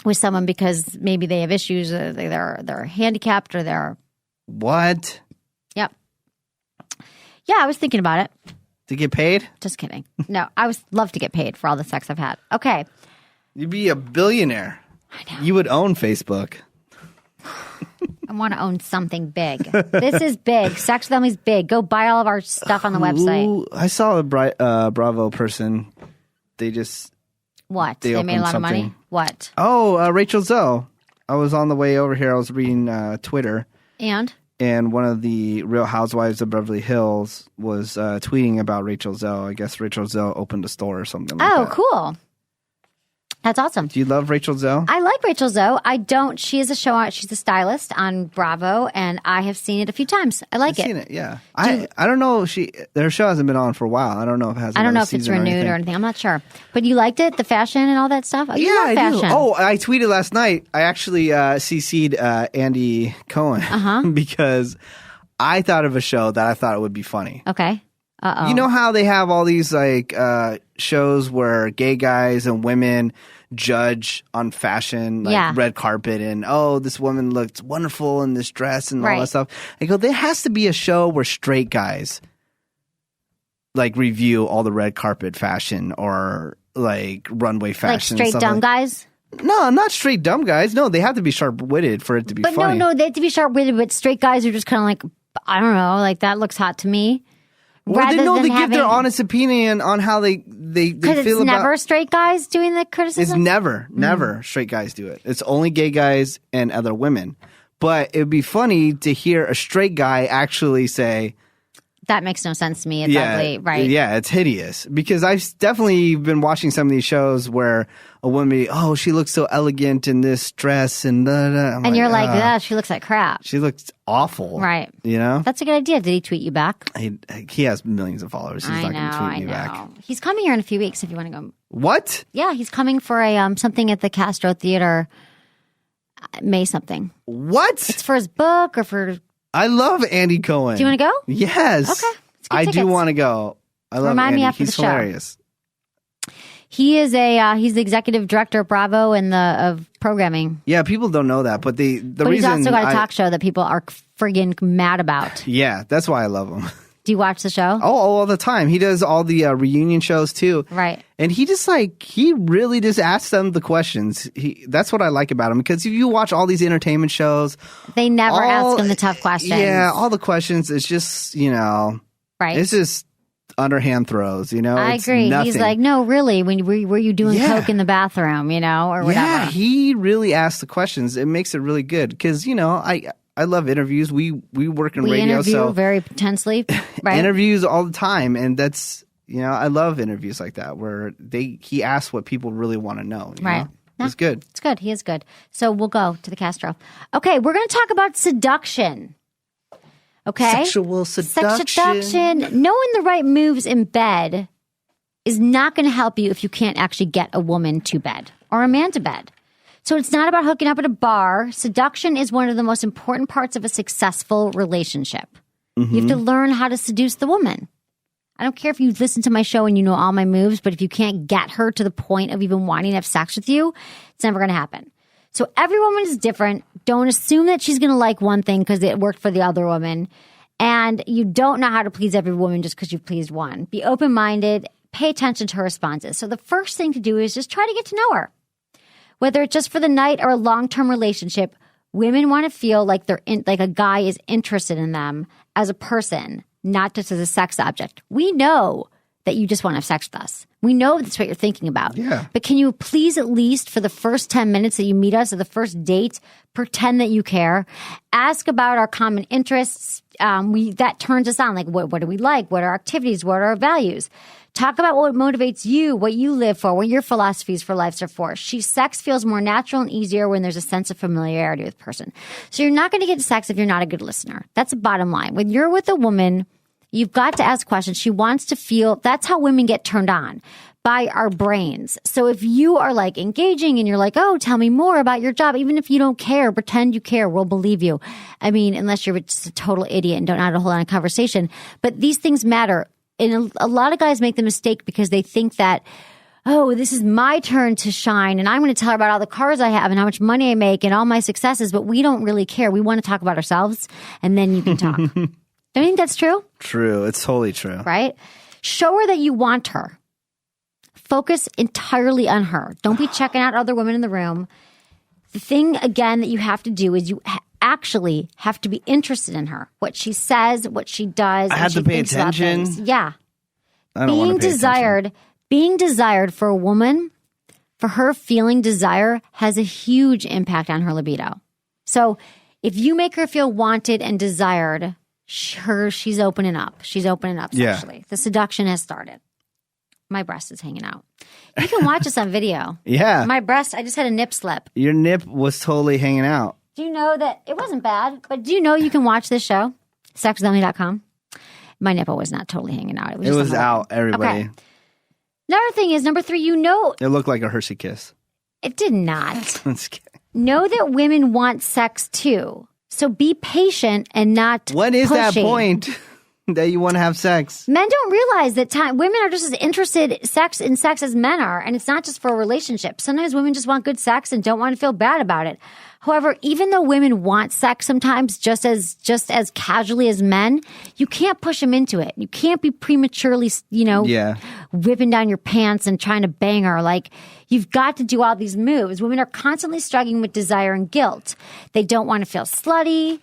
with someone because maybe they have issues. They're handicapped or they're. What? Yep. Yeah, I was thinking about it. To get paid? Just kidding. No, I would love to get paid for all the sex I've had. Okay. You'd be a billionaire. I know. You would own Facebook. I want to own something big. This is big. Sex with Emily's big. Go buy all of our stuff on the website. I saw a Bravo person. They just... What? They made a lot of money? What? Oh, Rachel Zoe. I was on the way over here. I was reading Twitter. And one of the Real Housewives of Beverly Hills was tweeting about Rachel Zoe. I guess Rachel Zoe opened a store or something like that. Oh, cool. That's awesome. Do you love Rachel Zoe? I like Rachel Zoe. I don't. She is she's a stylist on Bravo, and I have seen it a few times. I like it. I've seen it, yeah. I don't know. Their show hasn't been on for a while. I don't know if it has. I don't know if it's renewed or anything. I'm not sure. But you liked it, the fashion and all that stuff. Oh, you love fashion. I do. Oh, I tweeted last night. I actually CC'd Andy Cohen because I thought of a show that I thought it would be funny. Okay. Uh-oh. You know how they have all these shows where gay guys and women judge on fashion, red carpet, and this woman looked wonderful in this dress and all that stuff. I go, there has to be a show where straight guys review all the red carpet fashion or runway fashion. Like straight dumb guys? No, not straight dumb guys. No, they have to be sharp-witted for it to be funny. No, they have to be sharp-witted, but straight guys are just kind of I don't know, that looks hot to me. Well, they give their honest opinion on how they feel about... Because it's never straight guys doing the criticism? It's never straight guys do it. It's only gay guys and other women. But it would be funny to hear a straight guy actually say... That makes no sense to me. It's ugly, right? Yeah, it's hideous. Because I've definitely been watching some of these shows where a woman she looks so elegant in this dress and da-da. And you're like, she looks like crap. She looks awful. Right. You know? That's a good idea. Did he tweet you back? He has millions of followers. He's not going to tweet me back. He's coming here in a few weeks if you want to go. What? Yeah, he's coming for a something at the Castro Theater May something. What? It's for his book or for... I love Andy Cohen. Do you want to go? Yes. Okay. I do want to go. I love Remind Andy. me after He's the show. hilarious. He's the executive director of Bravo and of programming. Yeah, people don't know that, but the But reason he's also got a talk show that people are friggin' mad about. Yeah, that's why I love him. Do you watch the show? Oh, all the time. He does all the reunion shows too. Right. And he really just asks them the questions. That's what I like about him, because if you watch all these entertainment shows, They never ask him the tough questions. Yeah, all the questions, it's just, right. It's just underhand throws, I It's agree. nothing. He's like, no, really, were you doing coke in the bathroom, or whatever? Yeah, he really asks the questions. It makes it really good because, I love interviews. We work in radio, interview so very intensely, right? interviews all the time, and that's I love interviews like that where he asks what people really want to know. Right. No, it's good. It's good. He is good. So we'll go to the Castro. Okay, we're going to talk about seduction. Okay, Sexual seduction. Knowing the right moves in bed is not going to help you if you can't actually get a woman to bed or a man to bed. So it's not about hooking up at a bar. Seduction is one of the most important parts of a successful relationship. Mm-hmm. You have to learn how to seduce the woman. I don't care if you listen to my show and you know all my moves, but if you can't get her to the point of even wanting to have sex with you, it's never going to happen. So every woman is different. Don't assume that she's going to like one thing because it worked for the other woman. And you don't know how to please every woman just because you pleased one. Be open-minded. Pay attention to her responses. So the first thing to do is just try to get to know her. Whether it's just for the night or a long-term relationship, women want to feel like like a guy is interested in them as a person, not just as a sex object. We know that you just want to have sex with us. We know that's what you're thinking about. Yeah. But can you please at least for the first 10 minutes that you meet us or the first date, pretend that you care? Ask about our common interests. That turns us on. Like, what do we like? What are our activities? What are our values? Talk about what motivates you, what you live for, what your philosophies for life are for. Sex feels more natural and easier when there's a sense of familiarity with the person. So you're not going to get sex if you're not a good listener. That's the bottom line. When you're with a woman, you've got to ask questions. She wants to feel, that's how women get turned on, by our brains. So if you are like engaging and you're like, oh, tell me more about your job, even if you don't care, pretend you care, we'll believe you. I mean, unless you're just a total idiot and don't know how to hold on a conversation. But these things matter. And a lot of guys make the mistake because they think that, oh, this is my turn to shine and I'm going to tell her about all the cars I have and how much money I make and all my successes, but we don't really care. We want to talk about ourselves and then you can talk. Don't you think that's true? True. It's totally true. Right? Show her that you want her. Focus entirely on her. Don't be checking out other women in the room. The thing, again, that you have to do is you actually have to be interested in her. What she says, what she does. I have to pay attention. Yeah. I don't want to pay attention. Being desired for a woman, for her feeling desire, has a huge impact on her libido. So if you make her feel wanted and desired, she's opening up. She's opening up sexually. Yeah. The seduction has started. My breast is hanging out. You can watch this on video. Yeah. My breast, I just had a nip slip. Your nip was totally hanging out. Do you know that it wasn't bad, but do you know you can watch this show? Sexwithemily.com. My nipple was not totally hanging out. It was out, everybody. Okay. Another thing is, number 3, it looked like a Hershey kiss. It did not. I'm just kidding. Know that women want sex too. So be patient and not When is pushy. that point that you want to have sex? Men don't realize that women are just as interested in sex as men are. And it's not just for a relationship. Sometimes women just want good sex and don't want to feel bad about it. However, even though women want sex sometimes just as casually as men, you can't push them into it. You can't be prematurely, whipping down your pants and trying to bang her. Like, you've got to do all these moves. Women are constantly struggling with desire and guilt. They don't want to feel slutty.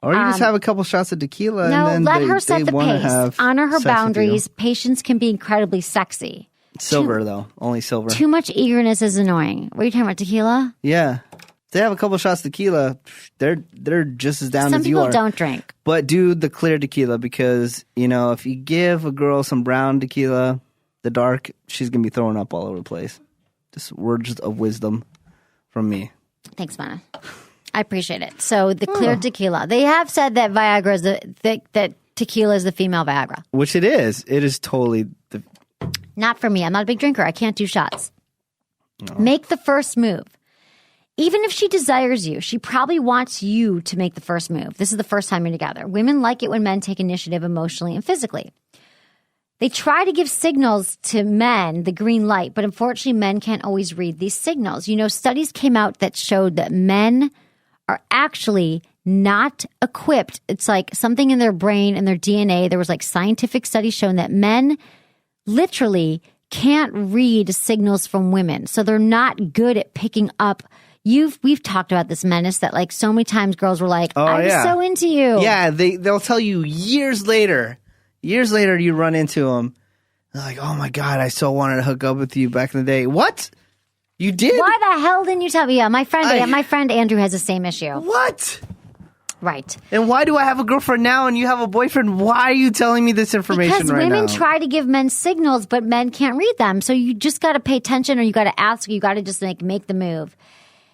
Or you just have a couple shots of tequila. No, and then let her set the pace. Honor her boundaries. Patience can be incredibly sexy. Silver, though. Only silver. Too much eagerness is annoying. What are you talking about, tequila? Yeah. If they have a couple shots of tequila, they're just as down Some as you are. people don't drink. But do the clear tequila because, if you give a girl some brown tequila, the dark, she's going to be throwing up all over the place. Just words of wisdom from me. Thanks, Mana. I appreciate it. So the clear tequila. They have said that Viagra is that tequila is the female Viagra. Which it is. It is totally the... Not for me. I'm not a big drinker. I can't do shots. No. Make the first move. Even if she desires you, she probably wants you to make the first move. This is the first time you're together. Women like it when men take initiative emotionally and physically. They try to give signals to men, the green light, but unfortunately men can't always read these signals. Studies came out that showed that men are actually not equipped. It's like something in their brain and their DNA. There was like scientific studies showing that men literally can't read signals from women. So they're not good at picking up. We've talked about this, Menace, that like so many times girls were like, I was so into you. Yeah, they'll tell you years later you run into them. They're like, oh my God, I so wanted to hook up with you back in the day. What? You did? Why the hell didn't you tell me? Yeah, my friend Andrew has the same issue. What? Right. And why do I have a girlfriend now and you have a boyfriend? Why are you telling me this information right now? Because women try to give men signals, but men can't read them. So you just got to pay attention, or you got to ask, or you got to just make the move.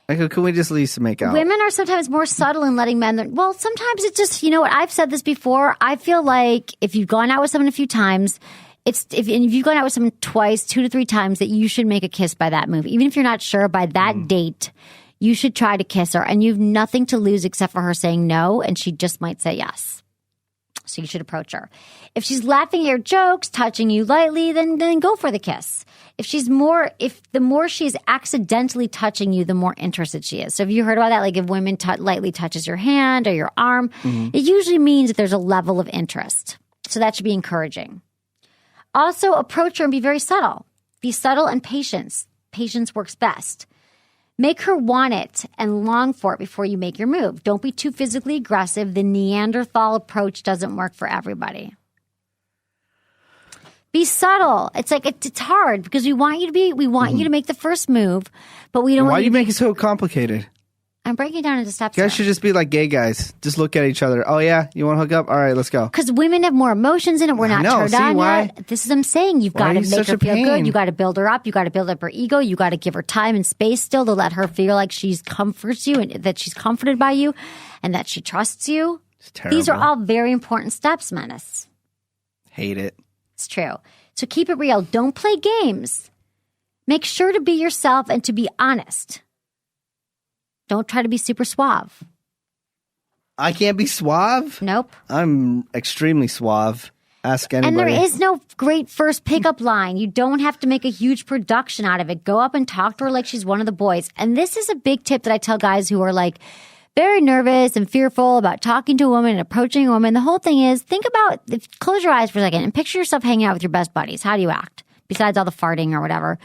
Like, can we just at least make out? Women are sometimes more subtle in letting men. Well, sometimes it's just, what? I've said this before. I feel like if you've gone out with someone a few times, if you've gone out with someone twice, 2 to 3 times, that you should make a kiss by that move. Even if you're not sure by that date, you should try to kiss her. And you have nothing to lose except for her saying no, and she just might say yes. So you should approach her. If she's laughing at your jokes, touching you lightly, then go for the kiss. If the more she's accidentally touching you, the more interested she is. So have you heard about that? Like if women lightly touches your hand or your arm, it usually means that there's a level of interest. So that should be encouraging. Also, approach her and be very subtle. Be subtle and patient. Patience works best. Make her want it and long for it before you make your move. Don't be too physically aggressive. The Neanderthal approach doesn't work for everybody. Be subtle. It's like it's hard because we want you to make the first move, but we don't. Why do you make it so complicated? I'm breaking it down into steps. You guys should just be like gay guys. Just look at each other. Oh yeah, you want to hook up? All right, let's go. Because women have more emotions in it. We're not turned on yet. This is what I'm saying. You've got to make her feel good. You got to build her up. You got to build up her ego. You got to give her time and space still to let her feel like she's comforts you and that she's comforted by you and that she trusts you. It's terrible. These are all very important steps, Menace. Hate it. It's true. So keep it real. Don't play games. Make sure to be yourself and to be honest. Don't try to be super suave. I can't be suave? Nope. I'm extremely suave. Ask anybody. And there is no great first pickup line. You don't have to make a huge production out of it. Go up and talk to her like she's one of the boys. And this is a big tip that I tell guys who are like very nervous and fearful about talking to a woman and approaching a woman. The whole thing is close your eyes for a second and picture yourself hanging out with your best buddies. How do you act? Besides all the farting or whatever.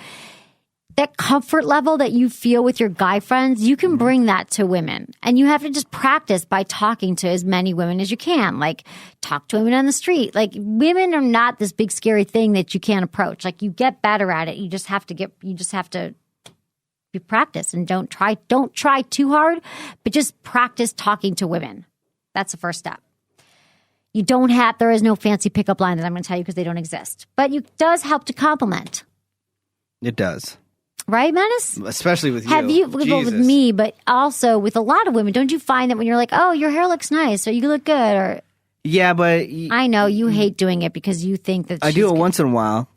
That comfort level that you feel with your guy friends, you can bring that to women. And you have to just practice by talking to as many women as you can. Like, talk to women on the street. Like, women are not this big scary thing that you can't approach. Like, you get better at it. You just have to be practice and don't try too hard, but just practice talking to women. That's the first step. There is no fancy pickup line that I'm going to tell you because they don't exist. But it does help to compliment. It does. Right, Menace? Especially with you. Have you, well, with me, but also with a lot of women, don't you find that when you're like, oh, your hair looks nice or you look good or... Yeah, but... I know, you hate doing it because you think that I do it once in a while.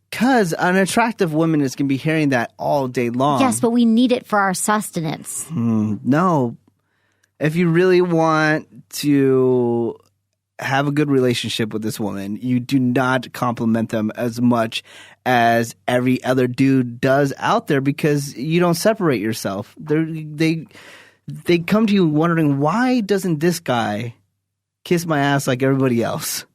Because an attractive woman is going to be hearing that all day long. Yes, but we need it for our sustenance. No. If you really want to have a good relationship with this woman, you do not compliment them as much as every other dude does out there because you don't separate yourself. They come to you wondering, why doesn't this guy kiss my ass like everybody else?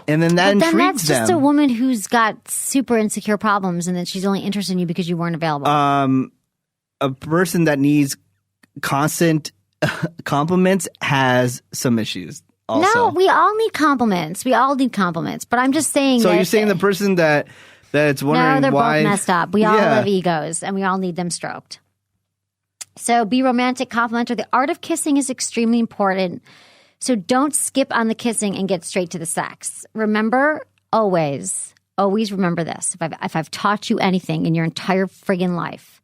And then that intrigues them. But then that's just a woman who's got super insecure problems and that she's only interested in you because you weren't available. A person that needs constant compliments has some issues. Also. No, we all need compliments. But I'm just saying So you're saying the person that's wondering why... No, they're both messed up. We all have egos, and we all need them stroked. So be romantic, complimentary. The art of kissing is extremely important. So don't skip on the kissing and get straight to the sex. Remember, always remember this. If I've taught you anything in your entire friggin' life,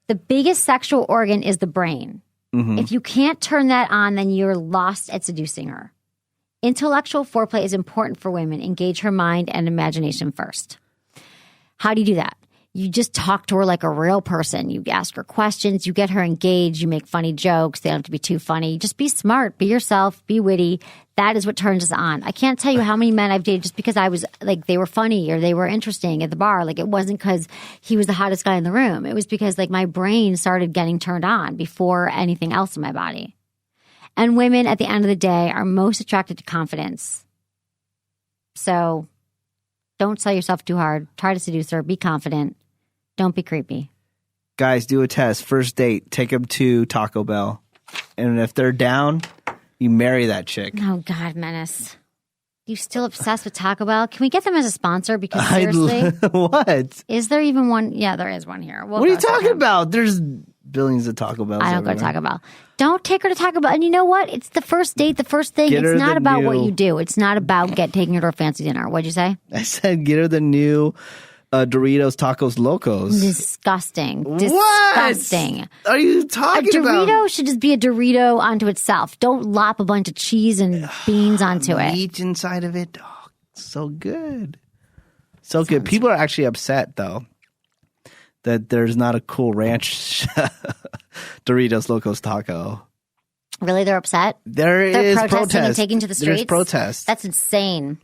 the biggest sexual organ is the brain. Mm-hmm. If you can't turn that on, then you're lost at seducing her. Intellectual foreplay is important for women. Engage her mind and imagination first. How do you do that? You just talk to her like a real person. You ask her questions. You get her engaged. You make funny jokes. They don't have to be too funny. Just be smart. Be yourself. Be witty. That is what turns us on. I can't tell you how many men I've dated just because I was like, they were funny or they were interesting at the bar. Like, it wasn't because he was the hottest guy in the room. It was because like my brain started getting turned on before anything else in my body. And women at the end of the day are most attracted to confidence. So don't sell yourself too hard. Try to seduce her. Be confident. Don't be creepy. Guys, do a test. First date, take them to Taco Bell. And if they're down, you marry that chick. Oh, God, Menace. You still obsessed with Taco Bell? Can we get them as a sponsor? Because seriously. What? Is there even one? Yeah, there is one here. What are you talking about? There's billions of Taco Bells. I don't go to Taco Bell. Don't take her to Taco Bell. And you know what? It's the first date, the first thing. It's not about what you do. It's not about taking her to a fancy dinner. What'd you say? I said get her the new Doritos Tacos Locos. Disgusting. What Disgusting. are you talking about? A Dorito should just be a Dorito onto itself. Don't lop a bunch of cheese and beans onto it. Meat inside of it. Oh, so good. So good. People are actually upset, though, that there's not a Cool Ranch Doritos Locos taco. Really? They're upset? They're protesting protest. and taking to the streets? There's protests. That's insane.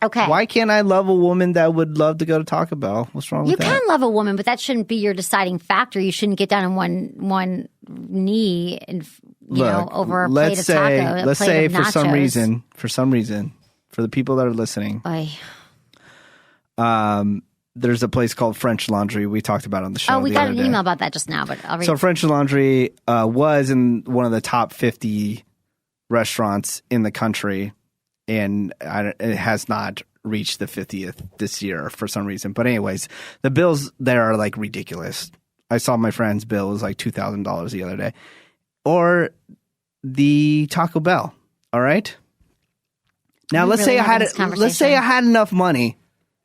Okay. Why can't I love a woman that would love to go to Taco Bell? What's wrong with that? You can love a woman, but that shouldn't be your deciding factor. You shouldn't get down on one knee and over a plate of taco. Let's say for some reason, for the people that are listening, there's a place called French Laundry. We talked about it on the show. Oh, we got an email about that just now, but I'll read. So French Laundry was in one of the top 50 restaurants in the country. And it has not reached the 50th this year for some reason. But anyways, the bills there are like ridiculous. I saw my friend's bill was like $2,000 the other day. Or the Taco Bell. All right. Now let's say I had enough money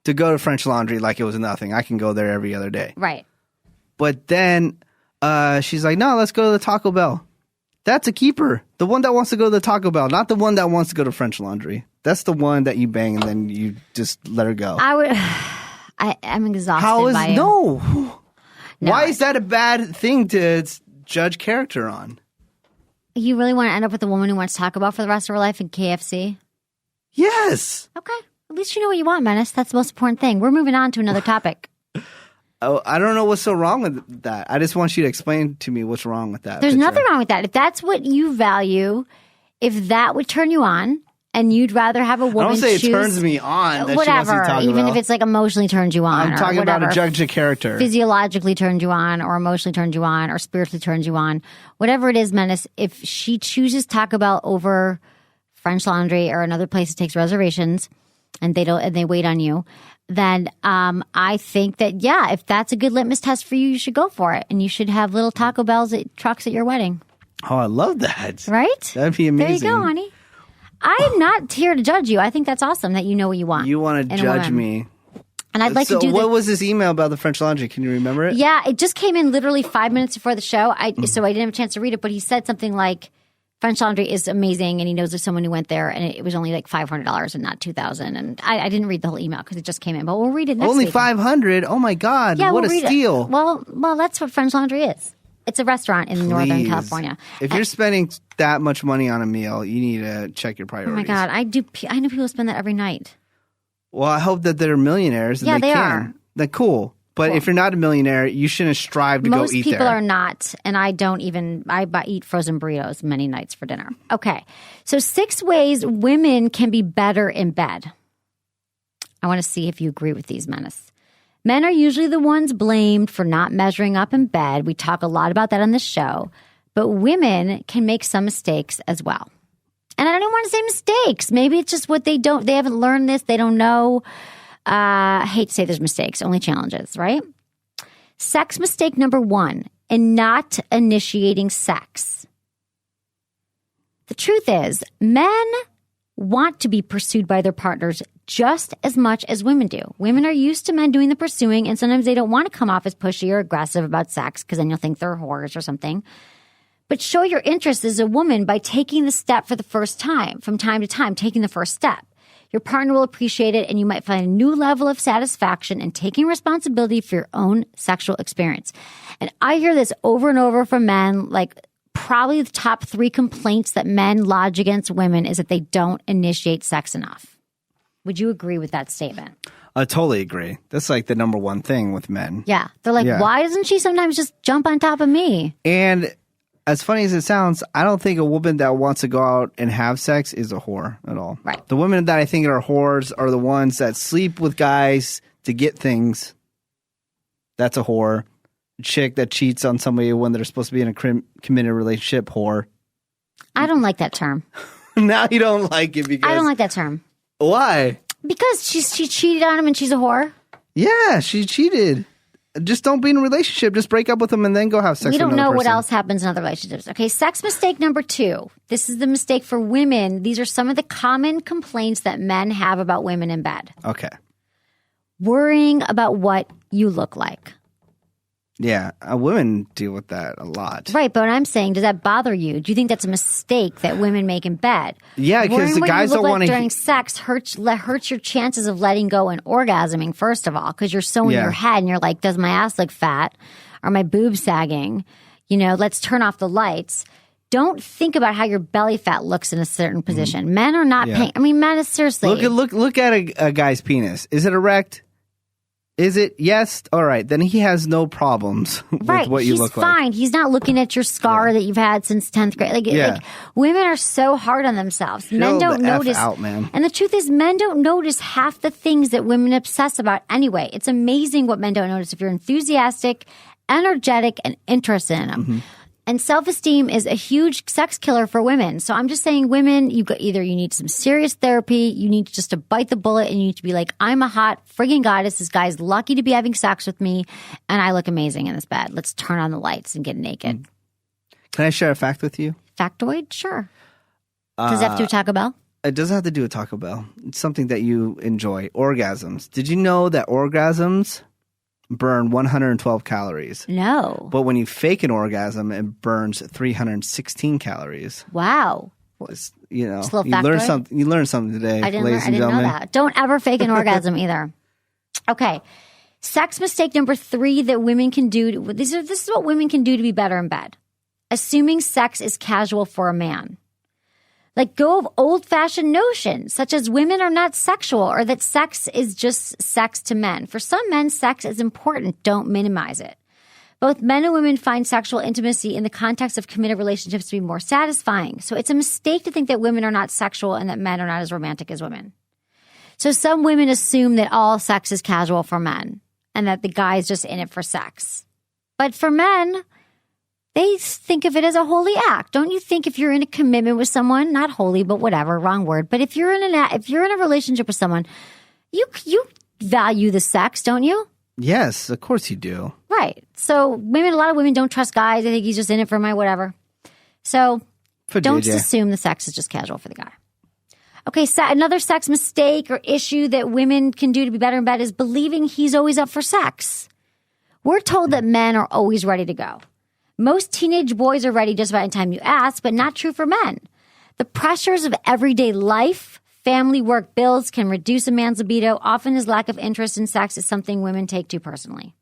to go to French Laundry like it was nothing. I can go there every other day. Right. But then she's like, no, let's go to the Taco Bell. That's a keeper. The one that wants to go to the Taco Bell, not the one that wants to go to French Laundry. That's the one that you bang and then you just let her go. I'm exhausted by it. No. Why is that a bad thing to judge character on? You really want to end up with a woman who wants Taco Bell for the rest of her life in KFC? Yes. Okay. At least you know what you want, Menace. That's the most important thing. We're moving on to another topic. Oh, I don't know what's so wrong with that. I just want you to explain to me what's wrong with that. There's nothing wrong with that. If that's what you value, if that would turn you on, and you'd rather have a woman I don't say choose, it turns me on. That whatever, she wants to talk even about. if it's like emotionally turns you on. I'm talking or whatever, about a judge of character. Physiologically turns you on, or emotionally turns you on, or spiritually turns you on. Whatever it is, Menace, if she chooses Taco Bell over French Laundry or another place that takes reservations, and they wait on you, then I think that, yeah, if that's a good litmus test for you, you should go for it. And you should have little Taco Bells trucks at your wedding. Oh, I love that. Right? That'd be amazing. There you go, honey. I'm not here to judge you. I think that's awesome that you know what you want. You want to judge me. And I'd like to do what was this email about the French Laundry? Can you remember it? Yeah, it just came in literally 5 minutes before the show. So I didn't have a chance to read it, but he said something like, French Laundry is amazing, and he knows of someone who went there, and it was only like $500 and not $2,000. And I didn't read the whole email because it just came in, but we'll read it next Only week. $500? Oh my God! Yeah, what we'll a steal! Well, that's what French Laundry is. It's a restaurant in Northern California. If you're spending that much money on a meal, you need to check your priorities. Oh my God, I know people spend that every night. Well, I hope that they're millionaires. Yeah, they can. are. They're cool. But if you're not a millionaire, you shouldn't strive to go eat there. Most people are not, and I eat frozen burritos many nights for dinner. Okay, so 6 ways women can be better in bed. I want to see if you agree with these, Menace. Men are usually the ones blamed for not measuring up in bed. We talk a lot about that on this show. But women can make some mistakes as well. And I don't even want to say mistakes. Maybe it's just what they haven't learned this. They don't know. I hate to say there's mistakes, only challenges, right? Sex mistake number 1, in not initiating sex. The truth is, men want to be pursued by their partners just as much as women do. Women are used to men doing the pursuing, and sometimes they don't want to come off as pushy or aggressive about sex because then you'll think they're whores or something. But show your interest as a woman by taking the step for the first time, from time to time, taking the first step. Your partner will appreciate it, and you might find a new level of satisfaction in taking responsibility for your own sexual experience. And I hear this over and over from men, like probably the top 3 complaints that men lodge against women is that they don't initiate sex enough. Would you agree with that statement? I totally agree. That's like the number one thing with men. Yeah. They're like, why doesn't she sometimes just jump on top of me? And as funny as it sounds, I don't think a woman that wants to go out and have sex is a whore at all. Right. The women that I think are whores are the ones that sleep with guys to get things. That's a whore. A chick that cheats on somebody when they're supposed to be in a committed relationship, whore. I don't like that term. Now you don't like it because... I don't like that term. Why? Because she cheated on him and she's a whore. Yeah, she cheated. Just don't be in a relationship. Just break up with them and then go have sex with another person. We don't know what else happens in other relationships. Okay, sex mistake number 2. This is the mistake for women. These are some of the common complaints that men have about women in bed. Okay. Worrying about what you look like. Yeah, women deal with that a lot. Right, but what I'm saying, does that bother you? Do you think that's a mistake that women make in bed? Yeah, because the guys don't want to... during sex hurts your chances of letting go and orgasming, first of all, because you're so in your head and you're like, does my ass look fat? Are my boobs sagging? You know, let's turn off the lights. Don't think about how your belly fat looks in a certain position. Men are not paying... I mean, men is seriously... Look at a guy's penis. Is it erect? Is it? Yes. All right. Then he has no problems with what you look like. He's fine. He's not looking at your scar that you've had since 10th grade. Like women are so hard on themselves. Chill men don't notice. Out, man. And the truth is, men don't notice half the things that women obsess about anyway. It's amazing what men don't notice if you're enthusiastic, energetic, and interested in them. Mm-hmm. And self-esteem is a huge sex killer for women. So I'm just saying, women, you need some serious therapy. You need just to bite the bullet and you need to be like, I'm a hot friggin' goddess. This guy's lucky to be having sex with me and I look amazing in this bed. Let's turn on the lights and get naked. Can I share a fact with you? Factoid? Sure. Does it have to do with Taco Bell? It doesn't have to do with Taco Bell. It's something that you enjoy. Orgasms. Did you know that orgasms burn 112 calories? No. But when you fake an orgasm, it burns 316 calories. Wow. You learn something. You learn something today, ladies and gentlemen. I didn't know that. Don't ever fake an orgasm either. Okay. Sex mistake number 3 that women can do. This is what women can do to be better in bed. Assuming sex is casual for a man. Like, go of old-fashioned notions, such as women are not sexual or that sex is just sex to men. For some men, sex is important. Don't minimize it. Both men and women find sexual intimacy in the context of committed relationships to be more satisfying. So it's a mistake to think that women are not sexual and that men are not as romantic as women. So some women assume that all sex is casual for men and that the guy's just in it for sex. But for men, they think of it as a holy act. Don't you think if you're in a commitment with someone, not holy, but whatever, wrong word. But if you're in a relationship with someone, you value the sex, don't you? Yes, of course you do. Right. So a lot of women don't trust guys. They think he's just in it for my whatever. So don't just assume the sex is just casual for the guy. Okay, so another sex mistake or issue that women can do to be better in bed is believing he's always up for sex. We're told that men are always ready to go. Most teenage boys are ready just about any time you ask, but not true for men. The pressures of everyday life, family, work, bills can reduce a man's libido. Often his lack of interest in sex is something women take too personally.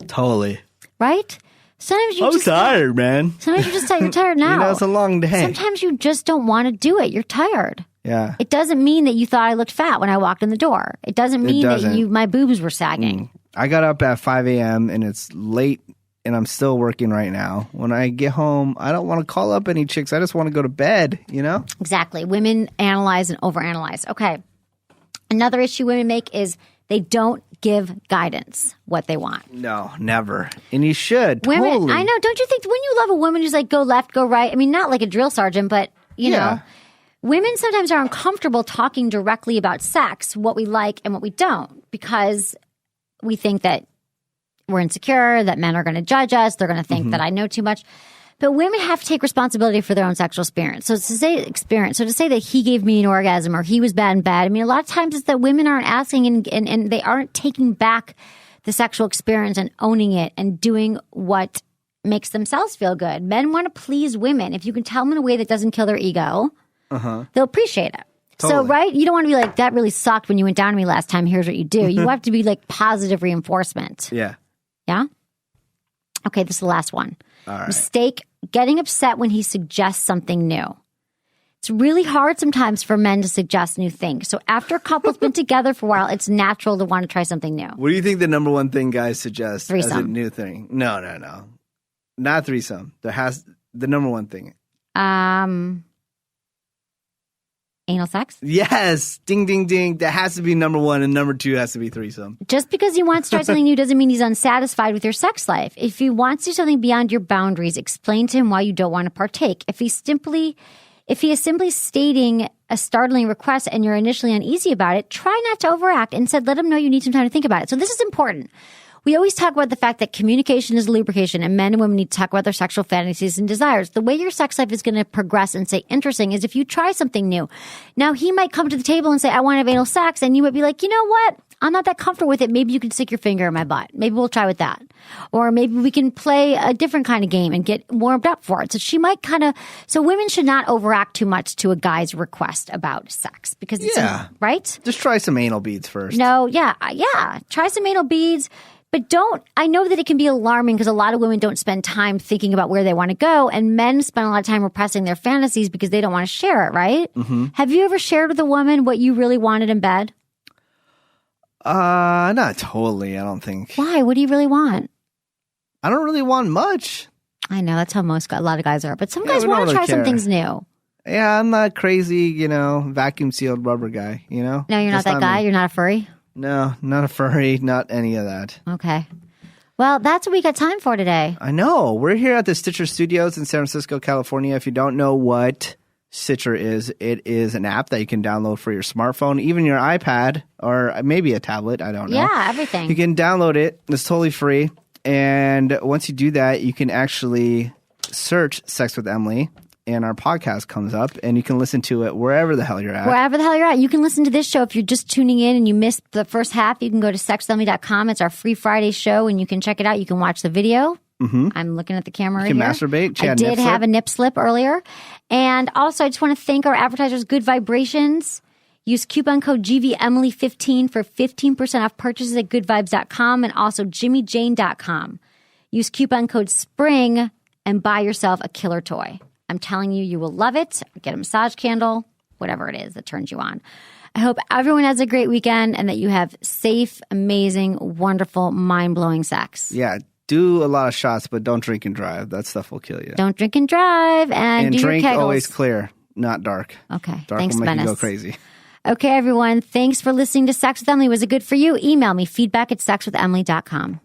Totally. Right? Sometimes I'm tired, man. Sometimes you're tired now. It's a long day. Sometimes you just don't want to do it. You're tired. Yeah. It doesn't mean that you thought I looked fat when I walked in the door. It doesn't mean that my boobs were sagging. I got up at 5 a.m. and it's late. And I'm still working right now. When I get home, I don't want to call up any chicks. I just want to go to bed, you know? Exactly. Women analyze and overanalyze. Okay. Another issue women make is they don't give guidance what they want. No, never. And you should. Women, totally. I know. Don't you think when you love a woman who's like, go left, go right? I mean, not like a drill sergeant, but, you know. Women sometimes are uncomfortable talking directly about sex, what we like and what we don't, because we think that we're insecure, that men are going to judge us. They're going to think that I know too much. But women have to take responsibility for their own sexual experience. So to say that he gave me an orgasm or he was bad and bad, I mean, a lot of times it's that women aren't asking and they aren't taking back the sexual experience and owning it and doing what makes themselves feel good. Men want to please women. If you can tell them in a way that doesn't kill their ego, they'll appreciate it. So, right? You don't want to be like, that really sucked when you went down to me last time. Here's what you do. You have to be like positive reinforcement. Yeah. Yeah? Okay, this is the last one. All right. Mistake, getting upset when he suggests something new. It's really hard sometimes for men to suggest new things. So after a couple's been together for a while, it's natural to want to try something new. What do you think the number one thing guys suggest Threesome. as a new thing? No. Not threesome. The number one thing. Anal sex? Yes. Ding, ding, ding. That has to be number one, and number two has to be threesome. Just because he wants to try something new doesn't mean he's unsatisfied with your sex life. If he wants to do something beyond your boundaries, explain to him why you don't want to partake. If he is simply stating a startling request and you're initially uneasy about it, try not to overact and let him know you need some time to think about it. So this is important. We always talk about the fact that communication is lubrication, and men and women need to talk about their sexual fantasies and desires. The way your sex life is going to progress and stay interesting is if you try something new. Now, he might come to the table and say, I want to have anal sex, and you might be like, you know what? I'm not that comfortable with it. Maybe you can stick your finger in my butt. Maybe we'll try with that. Or maybe we can play a different kind of game and get warmed up for it. So she might so women should not overact too much to a guy's request about sex because it's, right? Just try some anal beads first. No, yeah. Try some anal beads. But I know that it can be alarming because a lot of women don't spend time thinking about where they want to go, and men spend a lot of time repressing their fantasies because they don't want to share it, right? Mm-hmm. Have you ever shared with a woman what you really wanted in bed? Not totally, I don't think. Why? What do you really want? I don't really want much. I know, that's how a lot of guys are. But some guys want to try some things new. Yeah, I'm not crazy, vacuum sealed rubber guy, No, you're not that guy? Me. You're not a furry? No, not a furry, not any of that. Okay. Well, that's what we got time for today. I know. We're here at the Stitcher Studios in San Francisco, California. If you don't know what Stitcher is, it is an app that you can download for your smartphone, even your iPad, or maybe a tablet. I don't know. Yeah, everything. You can download it. It's totally free. And once you do that, you can actually search Sex with Emily, and our podcast comes up, and you can listen to it wherever the hell you're at. Wherever the hell you're at. You can listen to this show. If you're just tuning in and you missed the first half, you can go to sexwithemily.com. It's our free Friday show, and you can check it out. You can watch the video. Mm-hmm. I'm looking at the camera right here. You can masturbate. I did have a nip slip earlier. And also, I just want to thank our advertisers, Good Vibrations. Use coupon code GVEmily15 for 15% off purchases at goodvibes.com and also jimmyjane.com. Use coupon code SPRING and buy yourself a killer toy. I'm telling you, you will love it. Get a massage candle, whatever it is that turns you on. I hope everyone has a great weekend and that you have safe, amazing, wonderful, mind-blowing sex. Yeah, do a lot of shots, but don't drink and drive. That stuff will kill you. Don't drink and drive, and do drink your Kegels. Always clear, not dark. Okay, dark thanks, will make Menace. you go crazy. Okay, everyone. Thanks for listening to Sex with Emily. Was it good for you? Email me, feedback@sexwithemily.com.